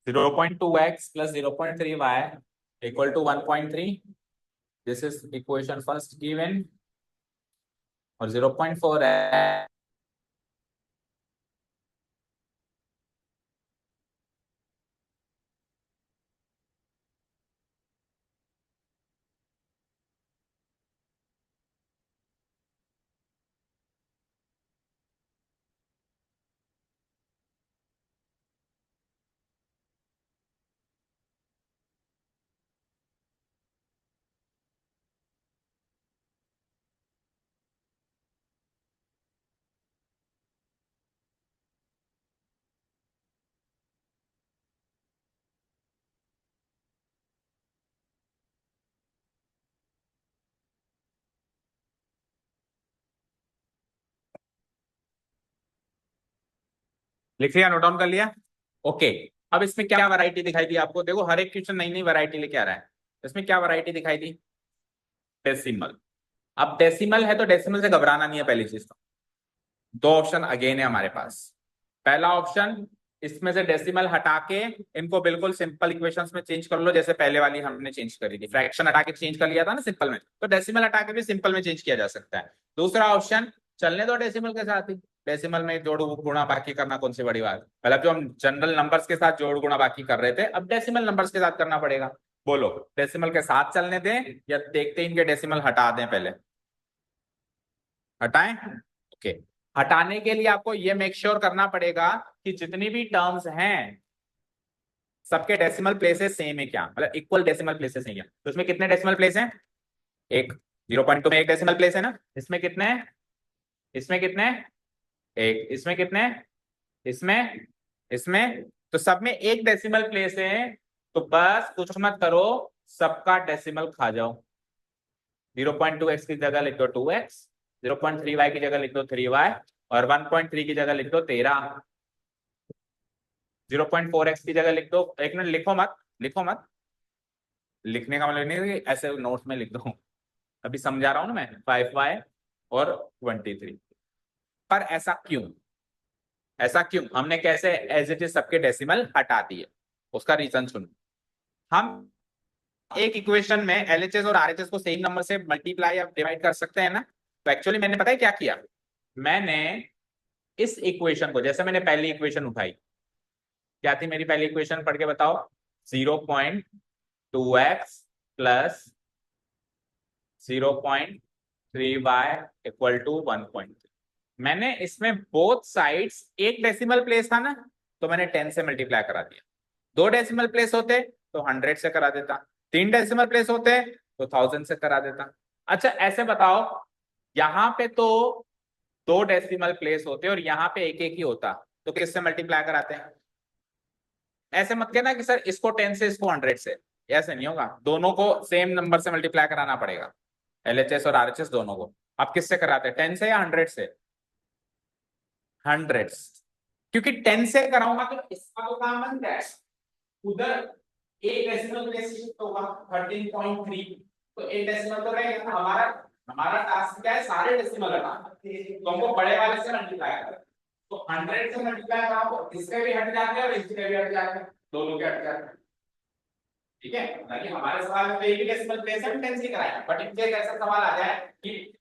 0.2x plus 0.3y equal to 1.3. This is equation first given. और 0.4 है, लिख लिया, नोट डाउन कर लिया। ओके, अब इसमें क्या वैरायटी दिखाई दी आपको? देखो हर एक क्वेश्चन नई नई वैरायटी लेके आ रहा है। इसमें क्या वैरायटी दिखाई दी? डेसिमल। अब डेसिमल है तो डेसिमल से घबराना नहीं है, पहली चीज तो। दो ऑप्शन अगेन है हमारे पास। पहला ऑप्शन, इसमें से डेसिमल हटा के इनको बिल्कुल सिंपल इक्वेशंस में चेंज कर लो, जैसे पहले वाली हमने चेंज करी थी, फ्रैक्शन हटा के चेंज कर लिया था ना सिंपल में, तो डेसिमल हटा के भी सिंपल में चेंज किया जा सकता है। दूसरा ऑप्शन, चलने दो डेसिमल के साथ ही, डेसिमल में जोड़ गुणा बाकी करना कौन सी बड़ी बात। मतलब जो हम जनरल नंबर्स के साथ जोड़ गुणा बाकी कर रहे थे, अब डेसिमल नंबर्स के साथ करना पड़ेगा। बोलो, डेसिमल के साथ चलने दें या देखते इनके डेसिमल हटा दें? पहले हटाएं। ओके, हटाने के लिए आपको ये मेक श्योर करना पड़ेगा कि जितनी भी टर्म्स हैं सबके डेसिमल प्लेसेस सेम है क्या, मतलब इक्वल डेसिमल प्लेसेस है क्या। तो इसमें कितने डेसिमल प्लेस हैं? एक। 0.2 में एक डेसिमल प्लेस है ना, इसमें कितने हैं? इसमें कितने हैं? एक। इसमें कितने हैं? इसमें इसमें तो सब में एक डेसिमल प्लेस है, तो बस कुछ मत करो, सबका डेसिमल खा जाओ। 0.2x की जगह लिख दो 2x, 0.3y की जगह लिख दो 3y, और 1.3 की जगह लिख दो 13। 0.4x की जगह लिख दो, एक मिनट लिखो मत, लिखो मत, लिखने का मतलब नहीं है कि ऐसे नोट्स में लिख दो, अभी समझा रहा हूं ना मैं। 5y और 23। पर ऐसा क्यों? ऐसा क्यों हमने कैसे एज इट इज सबके डेसिमल हटा दिए? उसका रीजन सुनो। हम एक इक्वेशन में एलएचएस और आरएचएस को सेम नंबर से मल्टीप्लाई या डिवाइड कर सकते हैं ना। तो एक्चुअली मैंने पता है क्या किया, मैंने इस इक्वेशन को, जैसे मैंने पहली इक्वेशन उठाई, क्या थी मेरी पहली इक्वेशन? पढ़ के बताओ। 0.2x plus 0.3y 3y equal to 1.3। मैंने इसमें बोथ साइड्स, एक डेसिमल प्लेस था ना तो मैंने 10 से मल्टीप्लाई करा दिया, 2 डेसिमल प्लेस होते तो 100 से करा देता, 3 डेसिमल प्लेस होते तो 1000 से करा देता। अच्छा ऐसे बताओ, यहाँ पे तो 2 डेसिमल प्लेस होते और यहाँ पे एक एक ही होता, तो किससे मल्टीप्लाई कराते हैं? ऐसे मत कहना कि सर इसको 10 से इसको 100 से, ऐसे नहीं होगा, दोनों को सेम नंबर से मल्टीप्लाई कराना पड़ेगा, एलएचएस और आरएचएस दोनों को। आप किससे कराते हैं, 10 से या 100 से? 100, क्योंकि 10 से कराऊंगा तो इसका तो काम बन जाए, उधर एक डेसिमल प्लेस शिफ्ट होगा 13.3, तो एक डेसिमल तो रहेगा। हमारा हमारा टास्क क्या है, सारे डेसिमल हटाना, तो हमको बड़े वाले से मल्टीप्लाई करना, तो 100 से मल्टीप्लाई कराओ तो इसके भी हट जाते हैं और इसके भी हट जाते हैं, दोनों के हट जाते हैं। ठीक है, ताकि हमारे सवाल में एक ही डेसिमल प्लेस है 10 से कराएंगे, बट इनके एक ऐसा सवाल आ जाए कि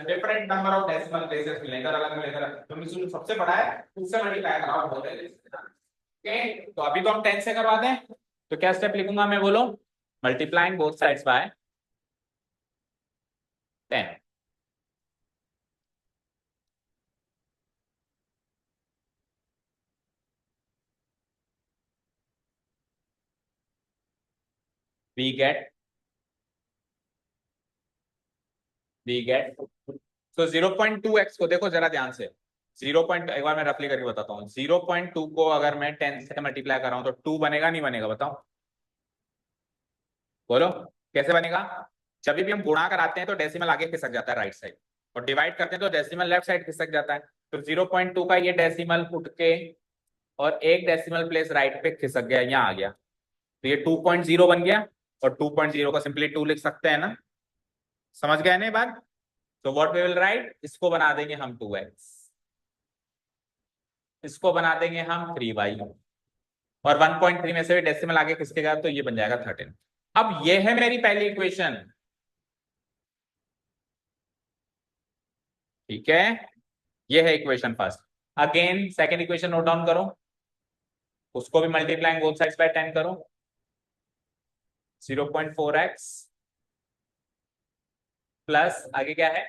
different number of decimal places मिलेंगे अलग अलग, तो मिशन सबसे बड़ा है उससे मल्टीप्लाई कराओ, बहुत है। ओके, तो अभी तो हम 10 से करवा दें, तो क्या स्टेप लिखूंगा मैं, बोलो? Multiplying both sides by 10। We get तो 0.2x को देखो जरा ध्यान से, 0. एक बार मैं रफली करके बताता हूँ, 0.2 को अगर मैं 10 से मल्टीप्लाई कर रहा हूँ तो 2 बनेगा नहीं बनेगा, बताओ बोलो कैसे बनेगा? जब भी हम गुणा कराते हैं तो डेसिमल आगे खिसक जाता है राइट साइड, और डिवाइड करते हैं तो डेसिमल लेफ्ट साइड खिसक जाता है, तो 0.2 का ये डेसिमल उठ के और एक डेसिमल प्लेस राइट पे खिसक गया, यहाँ आ गया, तो ये 2.0 बन गया, और 2.0 को सिंपली 2 लिख सकते हैं ना, समझ गए ना बात? तो व्हाट वी विल राइट, इसको बना देंगे हम 2x, इसको बना देंगे हम 3y, और 1.3 में से भी डेसिमल आगे खिसकेगा तो ये बन जाएगा 13। अब ये है मेरी पहली इक्वेशन, ठीक है, ये है equation first. Again second equation note down करो, उसको भी मल्टीप्लाइंग बोथ साइड्स बाय 10 करो, 0.4x प्लस आगे क्या है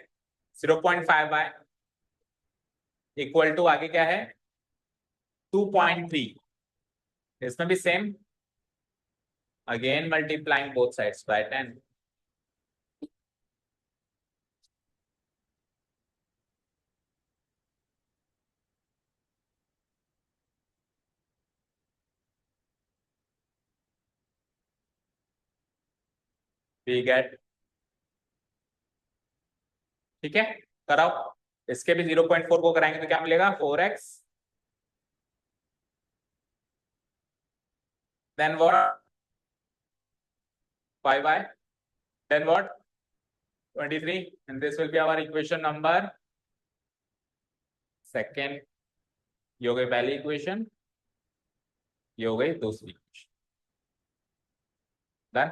0.5y इक्वल टू आगे क्या है 2.3, इसमें भी same, again multiplying both sides by 10। We get, ठीक है, कराओ, इसके भी 0.4 को कराएंगे तो क्या मिलेगा 4x, then what 5y, then what 23, and this will be our equation number second, ये हो गई पहली इक्वेशन, ये हो गई दूसरी इक्वेशन, डन।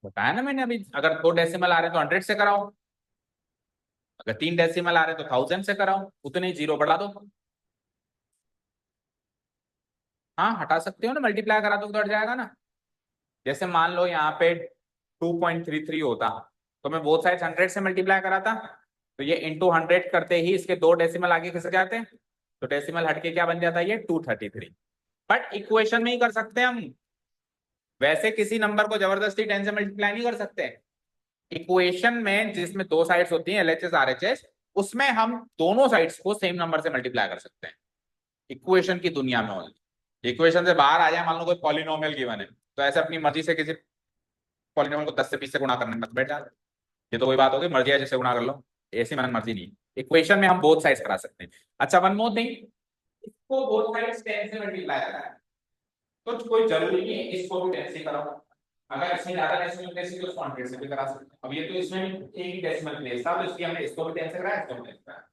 बताया ना मैंने अभी, अगर 2 डेसिमल आ रहे हैं तो 100 से कराओ, अगर 3 डेसिमल आ रहे हैं तो 1000 से कराओ, उतने जीरो बढ़ा दो। हाँ हटा सकते हो ना, मल्टीप्लाई करा दो तो हट जाएगा ना। जैसे मान लो यहाँ पे 2.33 होता, तो मैं बोथ साइड 100 से मल्टीप्लाई कराता, तो ये इंटू 100 करते ही इसके 2 डेसिमल आगे खिसक जाते हैं, तो डेसिमल हटके क्या बन जाता है ये 233। बट इक्वेशन में ही कर सकते हैं हम, वैसे किसी नंबर को जबरदस्ती 10 से मल्टीप्लाई नहीं कर सकते। इक्वेशन में जिसमें 2 साइड्स होती हैं एलएचएस आरएचएस, उसमें हम दोनों साइड्स को सेम नंबर से मल्टीप्लाई कर सकते हैं, इक्वेशन की दुनिया में ओनली। इक्वेशन से बाहर आ जाए, मान लो कोई पॉलिनोमियल गिवन है, तो ऐसे अपनी मर्जी से किसी पॉलिनोमियल को 10 से 20 से गुणा करने मत बैठा, ये तो कोई बात होगी, मर्जी है जिससे गुणा कर लो, ऐसी मन मर्जी नहीं। इक्वेशन में हम बोथ साइड्स करा सकते हैं। अच्छा वन मोर थिंग, इसको बोथ साइड्स 10 से मल्टीप्लाई करना है, तो कोई जरूरी नहीं है इसको भी 10 से कराओ, अगर इसमें ज्यादा डेसिमल प्लेस है तो उसको 100 से भी करा सकते हैं। अब ये तो इसमें भी एक ही डेसिमल प्लेस था, तो इसलिए हमने इसको भी 10 से कराया, इसको भी 10 से कराया।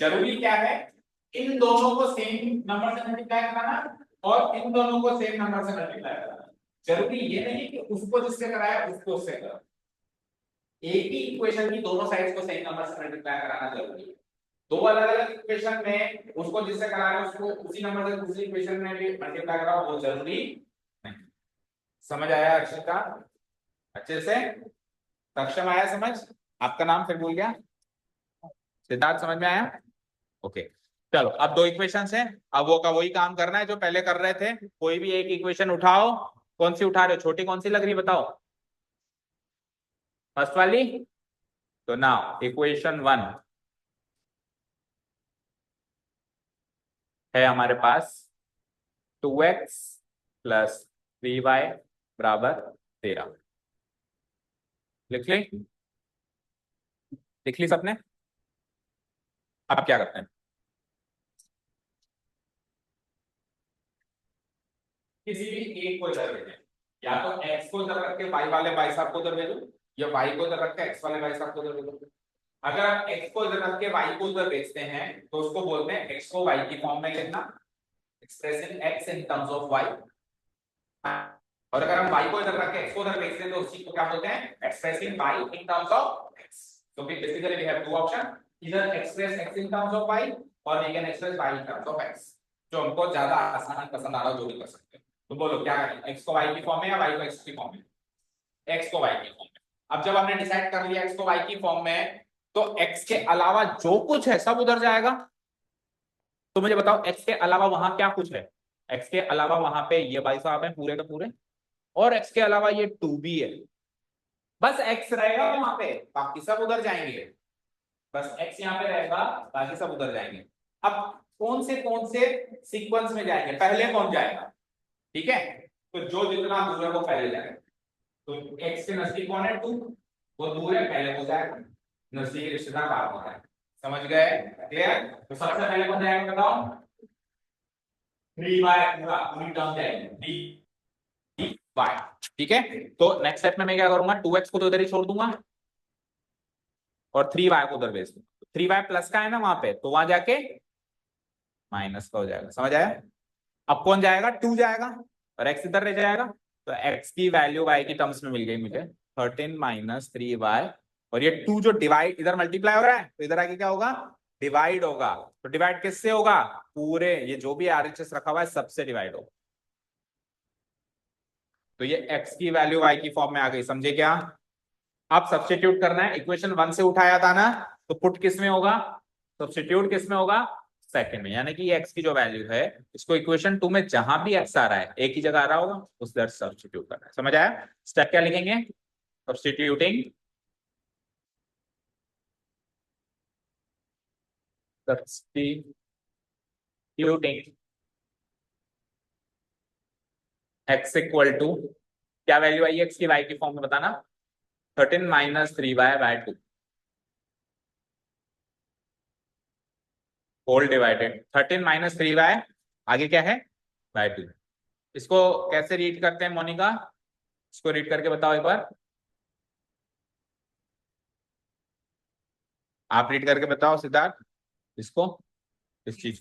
जरूरी क्या है, इन दोनों को सेम नंबर से मल्टीप्लाई कराना और इन दोनों को सेम नंबर से मल्टीप्लाई कराना। जरूरी ये नहीं कि उसको जिससे कराया उसको उससे करो, एक ही इक्वेशन की दोनों साइड्स को सेम नंबर से मल्टीप्लाई कराना जरूरी है। दो अलग अलग इक्वेशन में उसको जिससे करा रहे हो उसको उसी नंबर से दूसरी इक्वेशन में भी मल्टीप्लाई कराओ, वो जरूरी नहीं। समझ आया अक्षिता? अच्छे से सक्षम आया समझ? आपका नाम फिर भूल गया, सिद्धार्थ, समझ में आया? ओके चलो, अब दो इक्वेशंस हैं, अब वो का वही काम करना है जो पहले कर रहे थे। कोई भी एक इक्वेशन उठाओ, कौन सी उठा रहे हो, छोटी कौन सी लग रही है बताओ? फर्स्ट वाली। तो नाउ इक्वेशन 1 है हमारे पास 2x प्लस 3y बराबर 13। लिख ली? लिख ली सबने? अब क्या करते हैं, किसी भी एक को इधर भेजें, या तो x को इधर रख के y वाले भाई साहब को इधर भेजो, या y को इधर रख के x वाले भाई साहब को इधर भेजो। अगर आप x को इधर रख के y को उधर भेजते हैं तो उसको बोलते हैं x को y की फॉर्म में लिखना, expressing x in terms of y। और अगर हम y को इधर रख के x को उधर भेजते हैं तो उसी को क्या बोलते हैं, expressing y in terms of x। तो basically we have two option, इधर express x in terms of y और we can express y in terms of x। जो हमको ज्यादा आसान पसंद आ रहा हो जो भी कर सकते हैं। तो बोलो क्या करें, x को y की फॉर्म में या y को x की फॉर्म में? x को y की फॉर्म में। अब जब हमने डिसाइड कर लिया x को y की फॉर्म में, तो x के अलावा जो कुछ है सब उधर जाएगा। तो मुझे बताओ x के अलावा वहां क्या कुछ है? x के अलावा वहां पे ये भाई साहब है पूरे के पूरे, और x के अलावा ये 2b है। बस x रहेगा वहां पे, बाकी सब उधर जाएंगे। बस x यहाँ पे रहेगा, बाकी सब उधर जाएंगे। अब कौन से सीक्वेंस में जाएंगे, पहले कौन जाएगा? ठीक है, तो जो जितना दूर है वो पहले जाएगा। तो x के नजदीक कौन है, 2, वो दूर है, पहले हो जाएगा। नजदीक रिश्तेदार बाद में जाएगा। समझ गए? क्लियर? तो सबसे पहले कौन जाएगा बताओ? 3y पूरी टर्म जाएगी, dy। ठीक है, तो नेक्स्ट स्टेप में मैं क्या करूंगा, 2x को तो इधर ही छोड़ दूंगा और 3y को उधर भेज दूंगा। 3y प्लस का है ना वहां पे, तो वहां जाके माइनस का हो जाएगा। समझ आया? अब कौन जाएगा, 2 जाएगा और x इधर रह जाएगा। तो x की वैल्यू y की टर्म्स में मिल गई मुझे, 13 माइनस 3y। और ये 2 जो डिवाइड इधर मल्टीप्लाई हो रहा है, तो इधर आके क्या होगा, डिवाइड होगा। तो डिवाइड किससे होगा, पूरे ये जो भी RHS रखा हुआ है सबसे डिवाइड होगा। तो ये x की वैल्यू y की फॉर्म में आ गई, समझे क्या? अब सब्स्टिट्यूट करना है, इक्वेशन 1 से उठाया था ना, तो पुट किस में होगा, सब्स्टिट्यूट किस में होगा, सेकंड में। यानी कि x की जो वैल्यू है, इसको इक्वेशन 2 में जहां भी x आ रहा है, एक ही जगह आ रहा होगा, उस दर सब्स्टिट्यूट करना है। समझ आया? स्टेप क्या लिखेंगे, substituting substituting x equal to, क्या वैल्यू आई x की y की फॉर्म में बताना, 13 minus 3y/2 whole divided 13 minus 3y, आगे क्या है, बाय 2। इसको कैसे रीड करते हैं मोनिका, इसको रीड करके बताओ एक बार, आप रीड करके बताओ सिद्धार्थ इसको, इस चीज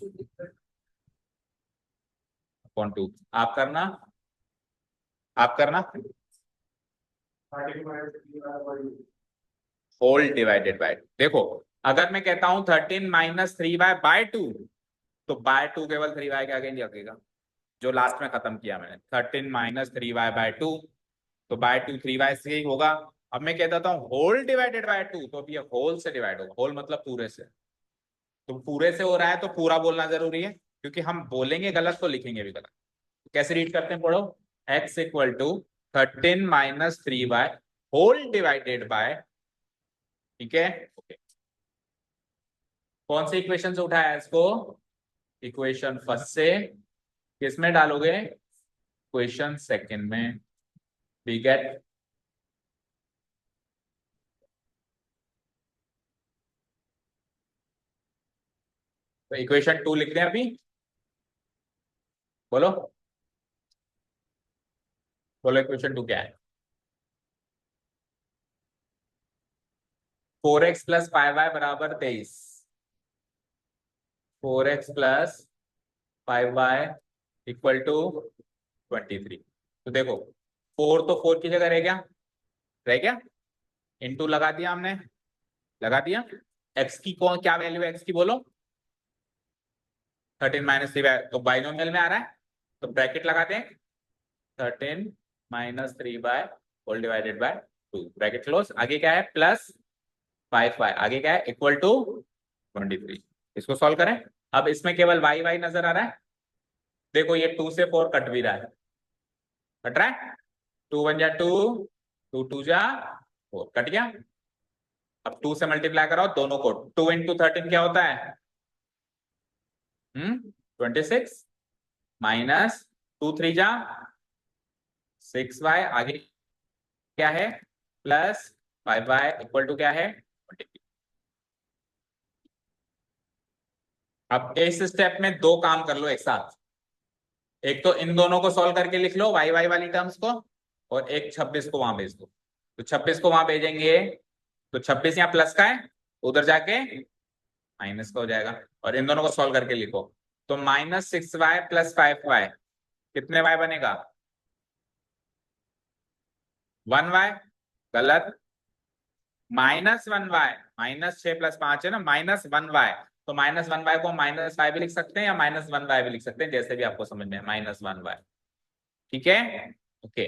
अपॉन 2। आप करना, आप करना, होल डिवाइडेड बाय। देखो, अगर मैं कहता हूं 13 माइनस 3y/2, तो बाय 2 केवल 3y के आगे नहीं लगेगा, जो लास्ट में खत्म किया मैंने, 13 माइनस 3y/2, तो बाय 2 3y से ही होगा। अब मैं कह देता हूँ होल डिवाइडेड बाय 2, तो अब ये होल से डिवाइड होगा, होल मतलब पूरे से। तो पूरे से हो रहा है तो पूरा बोलना जरूरी है, क्योंकि हम बोलेंगे गलत तो लिखेंगे भी गलत। कैसे रीड करते हैं पढ़ो, x equal to 13 minus 3y whole divided by, ठीक है ओके। कौन से इक्वेशन से उठाया इसको, इक्वेशन फर्स्ट से, किसमें डालोगे, इक्वेशन सेकंड में, वी गेट, तो इक्वेशन 2 लिख दें अभी, बोलो बोलो इक्वेशन 2 क्या है, 4x प्लस 5y बराबर 23, 4x plus 5y equal to 23। तो देखो 4 तो 4 की जगह रह गया, रह गया, इनटू लगा दिया हमने, लगा दिया, एक्स की कौन क्या वैल्यू है एक्स की बोलो, 13 माइनस 3 तो बाइनोमियल में आ रहा है, तो ब्रैकेट लगा दें 13 minus 3 by whole divided by 2 bracket close, आगे क्या है प्लस 5y, आगे क्या है इक्वल टू 23। इसको सॉल्व करें। अब इसमें केवल y y नजर आ रहा है, देखो ये 2 से 4 कट भी रहा है, कट रहा है, 2 1 जा 2, 2 2 जा 4, कट गया। अब 2 से मल्टीप्लाई कराओ दोनों को, 2 इंटू 13 क्या होता है 26 माइनस 2 3 जा 6y, आगे क्या है प्लस 5y इक्वल टू क्या है 23। अब इस स्टेप में दो काम कर लो एक साथ, एक तो इन दोनों को सॉल्व करके लिख लो वाई वाई वाली टर्म्स को, और एक 26 को वहां भेज दो। तो 26 को वहां भेजेंगे तो 26 यहाँ प्लस का है, उधर जाके माइनस का हो जाएगा, और इन दोनों को सॉल्व करके लिखो तो -6y प्लस 5y कितने y बनेगा 1y, गलत, -1y, -6 प्लस 5 है ना, -1y, तो -1y को -y भी लिख सकते हैं या -1y भी लिख सकते हैं, जैसे भी आपको समझ में -1y, ठीक है ओके।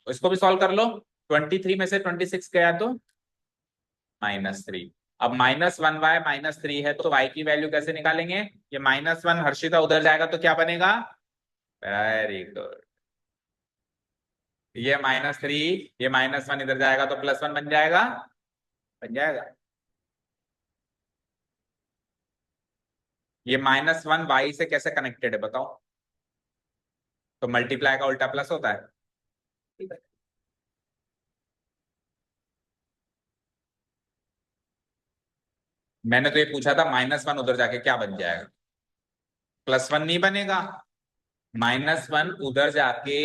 इसको भी सॉल्व कर लो, 23 में से 26 गया तो -3। अब -1y -3 है तो y की वैल्यू कैसे निकालेंगे, ये -1 हर्षिता उधर जाएगा तो क्या बनेगा, वेरी गुड, ये -3, ये -1 इधर जाएगा तो +1 बन जाएगा, बन जाएगा। ये -1 y से कैसे कनेक्टेड है बताओ, तो मल्टीप्लाई का उल्टा प्लस होता है, मैंने तो ये पूछा था -1 उधर जाके क्या बन जाएगा, +1 नहीं बनेगा, -1 उधर जाके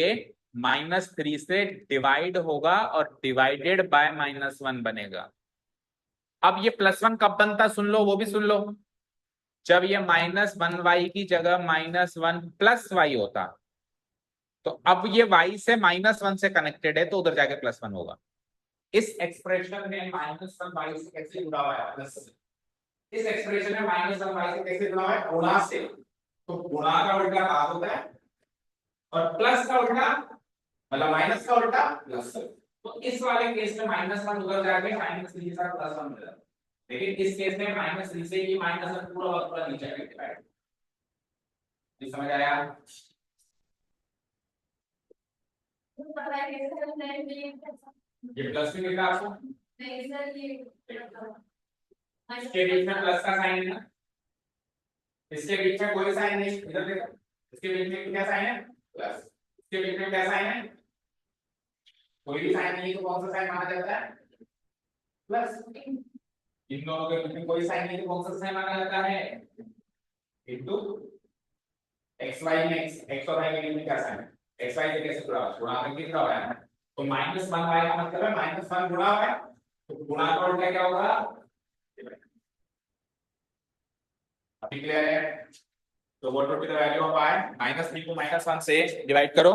-3 से डिवाइड होगा और डिवाइडेड बाय -1 बनेगा। अब ये +1 कब बनता सुन लो, वो भी सुन लो, जब ये -1y की जगह -1 प्लस y होता, तो अब ये y से -1 से कनेक्टेड है तो उधर जाके +1 होगा। इस एक्सप्रेशन में -1 y से कैसे जुड़ा हुआ है, प्लस, इस एक्सप्रेशन में -1 y से कैसे जुड़ा हुआ है, गुणा से, तो गुणा का उल्टा भाग होता है और प्लस का उल्टा मतलब माइनस का उल्टा प्लस, तो इस वाले केस में -1 उधर जाके -3 के साथ +1 मिल जाता है, लेकिन इस केस में -3 से ही -1 पूरा और पूरा नीचे आएगा, ये समझ आया। ये प्लस भी मिला आपको, इसके बीच में प्लस का साइन है ना, इसके बीच में कोई साइन नहीं, इधर देखो, इसके बीच में क्या साइन है प्लस, इसके बीच में क्या साइन है, कोई भी साइन नहीं, तो कौन सा साइन माना जाता है प्लस, इन दोनों के बीच में कोई साइन नहीं तो कौन सा साइन माना जाता है इनटू एक्स वाई में, एक्स और वाई के बीच में क्या साइन है, एक्स वाई से कैसे जुड़ा हुआ है, गुणा करके जुड़ा हुआ है, तो -1y का मतलब है -1 गुणा हुआ है, तो गुणा का उल्टा क्या होगा, अभी क्लियर है, तो what would be the value of y, -3 को -1 से डिवाइड करो,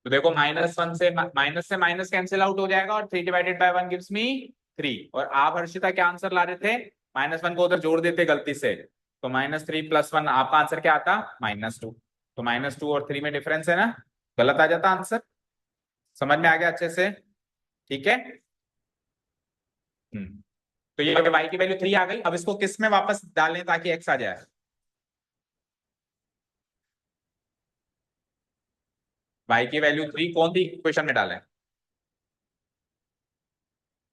तो देखो -1 से माइनस कैंसिल आउट हो जाएगा और 3 डिवाइडेड बाय 1 गिव्स मी 3, और आप हर्षिता क्या आंसर ला रहे थे, -1 को उधर जोड़ देते गलती से, तो -3 + 1 आपका आंसर क्या आता -2, तो -2 और 3 में डिफरेंस है ना, गलत आ जाता आंसर, समझ में आ गया अच्छे से, ठीक है। तो ये y की वैल्यू 3 आ गई, अब इसको किस में वापस डालें ताकि x आ जाए, y की वैल्यू 3 कौन सी इक्वेशन में डालें,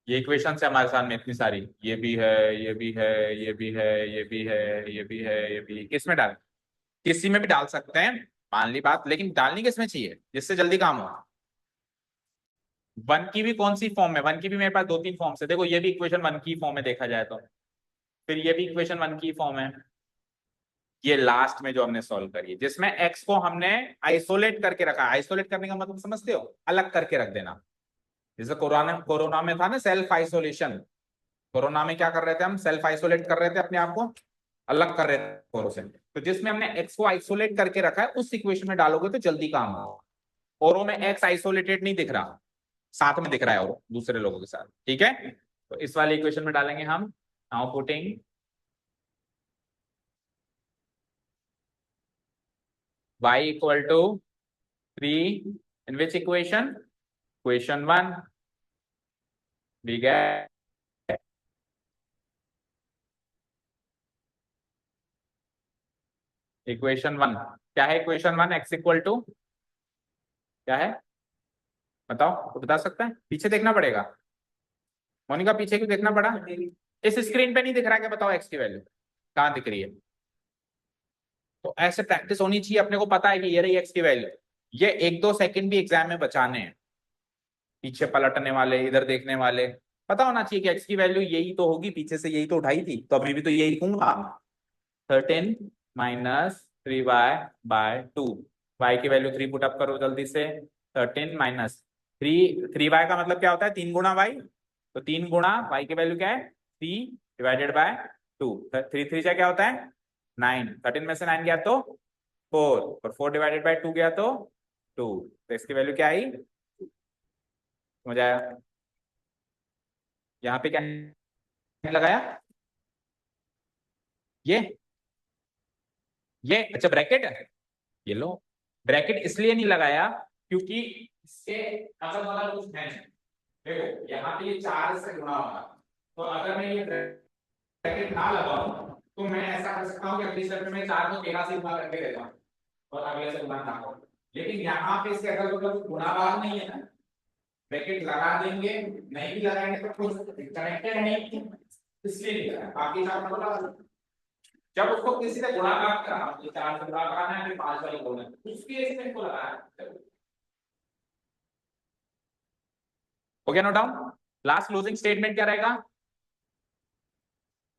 ये इक्वेशन से हमारे सामने इतनी सारी, ये भी है, ये भी है, ये भी है, ये भी है, ये भी है, ये भी, किस में डालें, किसी में भी डाल सकते हैं, मान ली बात, लेकिन डालनी किसमें चाहिए जिससे जल्दी काम हो, 1 की भी कौन सी फॉर्म है, 1 की भी मेरे पास 2 3 फॉर्म से, देखो ये भी इक्वेशन 1 की फॉर्म में देखा जाए तो, फिर ये भी इक्वेशन 1 की फॉर्म है, ये लास्ट में जो हमने सॉल्व करी जिसमें x को हमने आइसोलेट करके रखा, आइसोलेट करने का मतलब समझते हो, अलग करके रख देना, जैसे कोरोना में था ना सेल्फ आइसोलेशन, कोरोना में क्या कर रहे थे हम, सेल्फ आइसोलेट कर रहे थे, अपने आप को अलग कर रहे थे कोरोना से, तो जिसमें हमने x को आइसोलेट करके रखा है उस इक्वेशन में डालोगे तो जल्दी काम होगा, औरों में x आइसोलेटेड नहीं दिख रहा, साथ में दिख रहा है और दूसरे लोगों के साथ, ठीक है। तो इस वाले इक्वेशन में डालेंगे हम, now putting y equal to 3 in which equation? Equation 1 we get equation 1 क्या है? इक्वेशन 1 x इक्वल टू क्या है बताओ, तो बता सकता है? पीछे देखना पड़ेगा मोनिका, पीछे क्यों देखना पड़ा? इस स्क्रीन पे नहीं दिख रहा क्या? बताओ x की वैल्यू कहाँ दिख रही है? तो ऐसे प्रैक्टिस होनी चाहिए, अपने को पता है कि ये रही x की वैल्यू। ये 1-2 सेकंड भी एग्जाम में बचाने हैं, पीछे पलटने वाले, इधर देखने वाले, पता होना चाहिए कि x की वैल्यू यही तो होगी, पीछे से यही तो उठाई थी, तो अभी भी तो यही लिखूंगा। 13 माइनस 3y/2, y की वैल्यू 3 पुट अप करो जल्दी से। 13 माइनस 3y का मतलब क्या होता है? 3 गुणा y, तो 3 गुणा y की वैल्यू क्या है? 3/2। 3 क्या क्या होता है? 9। 13 में से 9 गया तो 4, और 4/2 गया तो 2, तो इसकी वैल्यू क्या आई? समझ आया? यहाँ पे क्या लगाया? ये ये अच्छा ब्रैकेट है, ये लो। ब्रैकेट इसलिए नहीं लगाया क्योंकि इसके अगल बगल कुछ है नहीं। देखो यहाँ पे ये 4 से गुणा होगा, तो अगर मैं ये ब्रैकेट ना लगाऊं तो मैं ऐसा कर सकता हूँ कि अगली स्टेप में 4 को 13 से गुणा करके देता हूँ और अगले से गुणा ना करूं। लेकिन यहाँ पे इसके अगल बगल गुणा भाग नहीं है ना, ब्रैकेट लगा देंगे, नहीं भी लगाएंगे तो कुछ कनेक्टेड नहीं, इसलिए नहीं लगा। बाकी चार मतलब जब उसको किसी ने गुणा भाग करा, तो 4 से गुणा कराना है, फिर 5 वाली बोलना है, उसके इसमें इसको लगाया। हो गया note down? Last closing statement क्या रहेगा?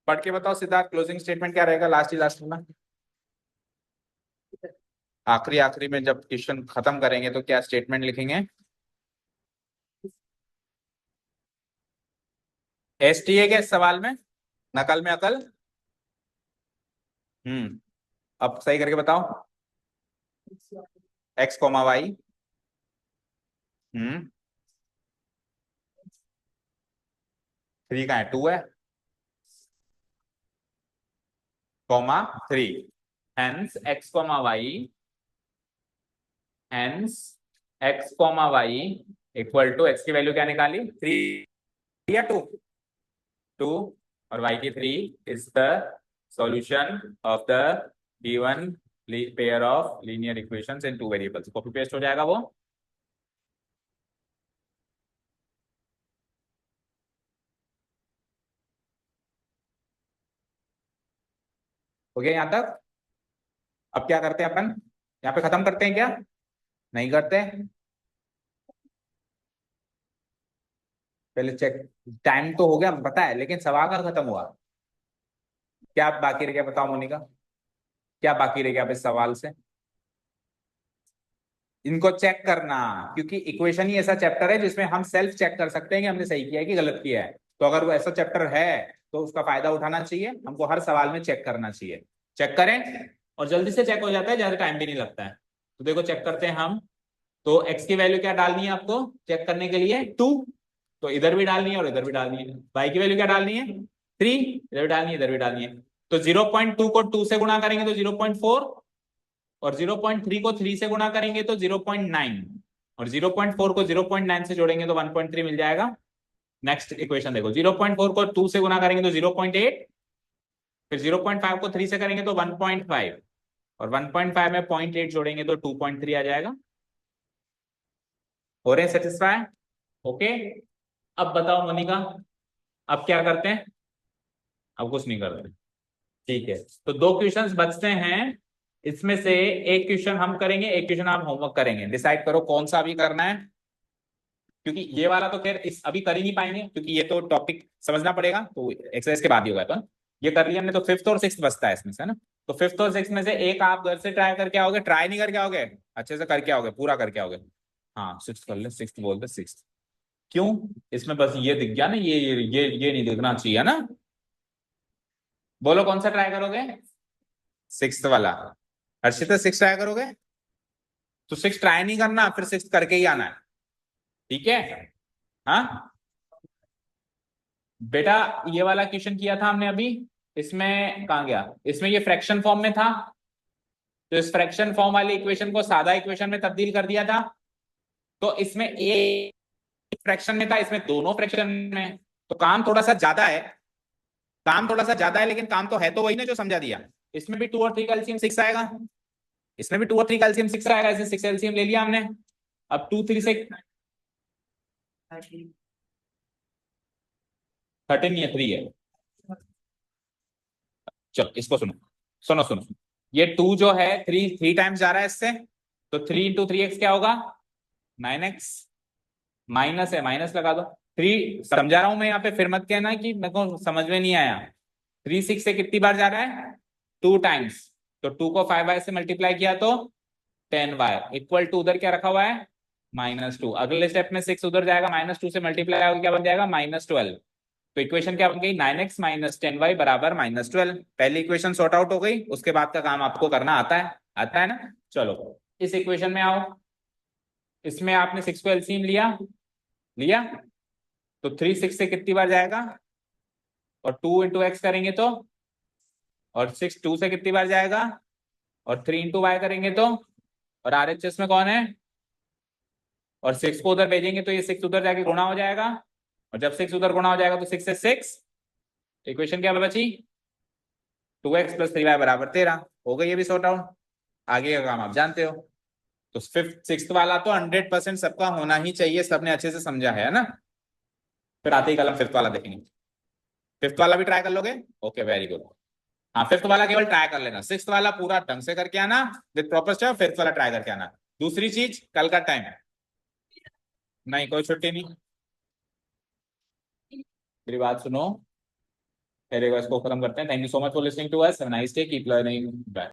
पढ़ के बताओ सिद्धार्थ, क्लोजिंग स्टेटमेंट क्या रहेगा लास्ट ही लास्ट में? आखिरी आखिरी में जब क्वेश्चन खत्म करेंगे तो क्या स्टेटमेंट लिखेंगे? एसटीए के सवाल में नकल में अकल। अब सही करके बताओ। एक्स कोमा वाई, हम्म 3 का है, 2 है, comma 3, hence X comma Y, hence X comma Y equal to, X की वैल्यू क्या निकाली? 3 या 2? 2, और y की 3 is the solution of the given pair of linear equations in 2 variables. Copy paste हो जाएगा वो। हो गया यहां तक? अब क्या करते हैं अपन? यहाँ पे खत्म करते हैं क्या? नहीं करते? पहले चेक। टाइम तो हो गया पता है, लेकिन सवाल का खत्म हुआ। क्या बाकी रह गया बताओ मोनिका? क्या बाकी रह गया अब इस सवाल से? इनको चेक करना, क्योंकि इक्वेशन ही ऐसा चैप्टर है जिसमें हम सेल्फ चेक कर सकते हैं कि हमने सही किया है कि गलत किया है। तो अगर वो ऐसा चैप्टर है तो उसका फायदा उठाना चाहिए, हमको हर सवाल में चेक करना चाहिए। चेक करें, और जल्दी से चेक हो जाता है, ज्यादा टाइम भी नहीं लगता है। तो देखो चेक करते हैं हम। तो एक्स की वैल्यू क्या डालनी है आपको चेक करने के लिए? 2, तो इधर भी डालनी है और इधर भी डालनी है। वाई की वैल्यू क्या डालनी है? 3, इधर भी डालनी है इधर भी डालनी है। तो 0.2 को 2 से गुणा करेंगे तो 0.4, और 0.3 को 3 से गुणा करेंगे तो 0.9, और 0.4 को 0.9 से जोड़ेंगे तो 1.3 मिल जाएगा। नेक्स्ट इक्वेशन देखो, 0.4 को 2 से गुणा करेंगे तो 0.8, फिर 0.5 को 3 से करेंगे तो 1.5, और 1.5 में 0.8 जोड़ेंगे तो 2.3 आ जाएगा। हो रहे हैं सेटिस्फाई? ओके। अब बताओ मोनिका, अब क्या करते हैं? अब कुछ नहीं करते, ठीक है। तो 2 क्वेश्चंस बचते हैं, इसमें से एक क्वेश्चन हम करेंगे, एक क्वेश्चन आप होमवर्क करेंगे। डिसाइड करो कौन सा अभी करना है, क्योंकि ये वाला तो खैर इस अभी कर ही नहीं पाएंगे, क्योंकि ये तो टॉपिक समझना पड़ेगा, तो एक्सरसाइज के बाद ही होगा। तो ये कर लिया हमने, तो 5th और 6th बचता है इसमें से, है ना? तो 5th और 6th में से एक आप घर से ट्राई करके आओगे, ट्राई नहीं करके आओगे, अच्छे से करके आओगे, पूरा करके आओगे। हाँ 6th कर ले, 6th बोल दे 6th। क्यों? इसमें बस ये दिख गया ना, ये नहीं दिखना चाहिए ना। बोलो कौन सा ट्राई करोगे? 6th वाला। हर्षिता 6th ट्राई करोगे? तो 6th ट्राई नहीं करना, फिर 6th करके ही आना है, ठीक है? हाँ बेटा ये वाला क्वेश्चन किया था हमने अभी, इसमें कहाँ गया, इसमें ये फ्रैक्शन फॉर्म में था, तो इस फ्रैक्शन फॉर्म वाली इक्वेशन को सादा इक्वेशन में तब्दील कर दिया था। तो इसमें एक फ्रैक्शन में था, इसमें दोनों फ्रैक्शन में, तो काम थोड़ा सा ज्यादा है, काम थोड़ा सा ज्यादा है, लेकिन काम तो है तो वही ना जो समझा दिया। इसमें भी 2 और 3 का एलसीएम 6 आएगा, इसमें भी 2 और 3 का एलसीएम 6 आएगा, इसमें 6 एलसीएम ले लिया हमने। अब 2 3 से 13 नहीं है, 3 है। चलो इसको सुनो, सुनो सुनो, ये 2 जो है 3 टाइम्स जा रहा है इससे, तो 3 इंटू 3x क्या होगा, 9x। माइनस है, माइनस लगा दो। 3 समझा रहा हूं मैं यहाँ पे, फिर मत कहना कि मेरे को समझ में नहीं आया। 3 6 से कितनी बार जा रहा है, 2 टाइम्स, तो 2 को 5y से मल्टीप्लाई किया तो 10y इक्वल टू, उधर क्या रखा हुआ है, -2। अगले स्टेप में 6 उधर जाएगा, -2 से मल्टीप्लाई होगा, क्या बन जाएगा, -12। तो इक्वेशन क्या बन गई, 9x - 10y बराबर -12। पहली इक्वेशन सॉर्ट आउट हो गई, उसके बाद का काम आपको करना आता है ना। चलो इस इक्वेशन में आओ, इसमें आपने 6 को एलसीएम लिया लिया, तो 3 6 से कितनी बार जाएगा, और 2 इंटू एक्स करेंगे तो, और 6 2 से कितनी बार जाएगा, और 3 इंटू वाई करेंगे तो, और आरएचएस में कौन है, और 6 को उधर भेजेंगे तो ये 6 उधर जाके गुणा हो जाएगा, और जब 6 उधर गुणा हो जाएगा तो 6 से 6, इक्वेशन क्या बची, 2x + 3y बराबर 13। हो गई ये भी सॉर्ट आउट, आगे का काम आप जानते हो। तो फिफ्थ सिक्स्थ वाला तो 100% सबका होना ही चाहिए, सबने अच्छे से समझा है ना। फिर आते ही कल हम फिफ्थ वाला देखेंगे। फिफ्थ वाला भी ट्राई कर लोगे, ओके वेरी गुड। हाँ फिफ्थ वाला केवल ट्राई कर लेना, सिक्स्थ वाला पूरा ढंग से करके आना विद प्रॉपर स्टेप, फिफ्थ वाला ट्राई करके आना। दूसरी चीज, कल का टाइम है, नहीं कोई छुट्टी नहीं, मेरी बात सुनो, मेरे को इसको खत्म करते हैं। Thank you so much for listening to us, have a nice day, keep learning, bye.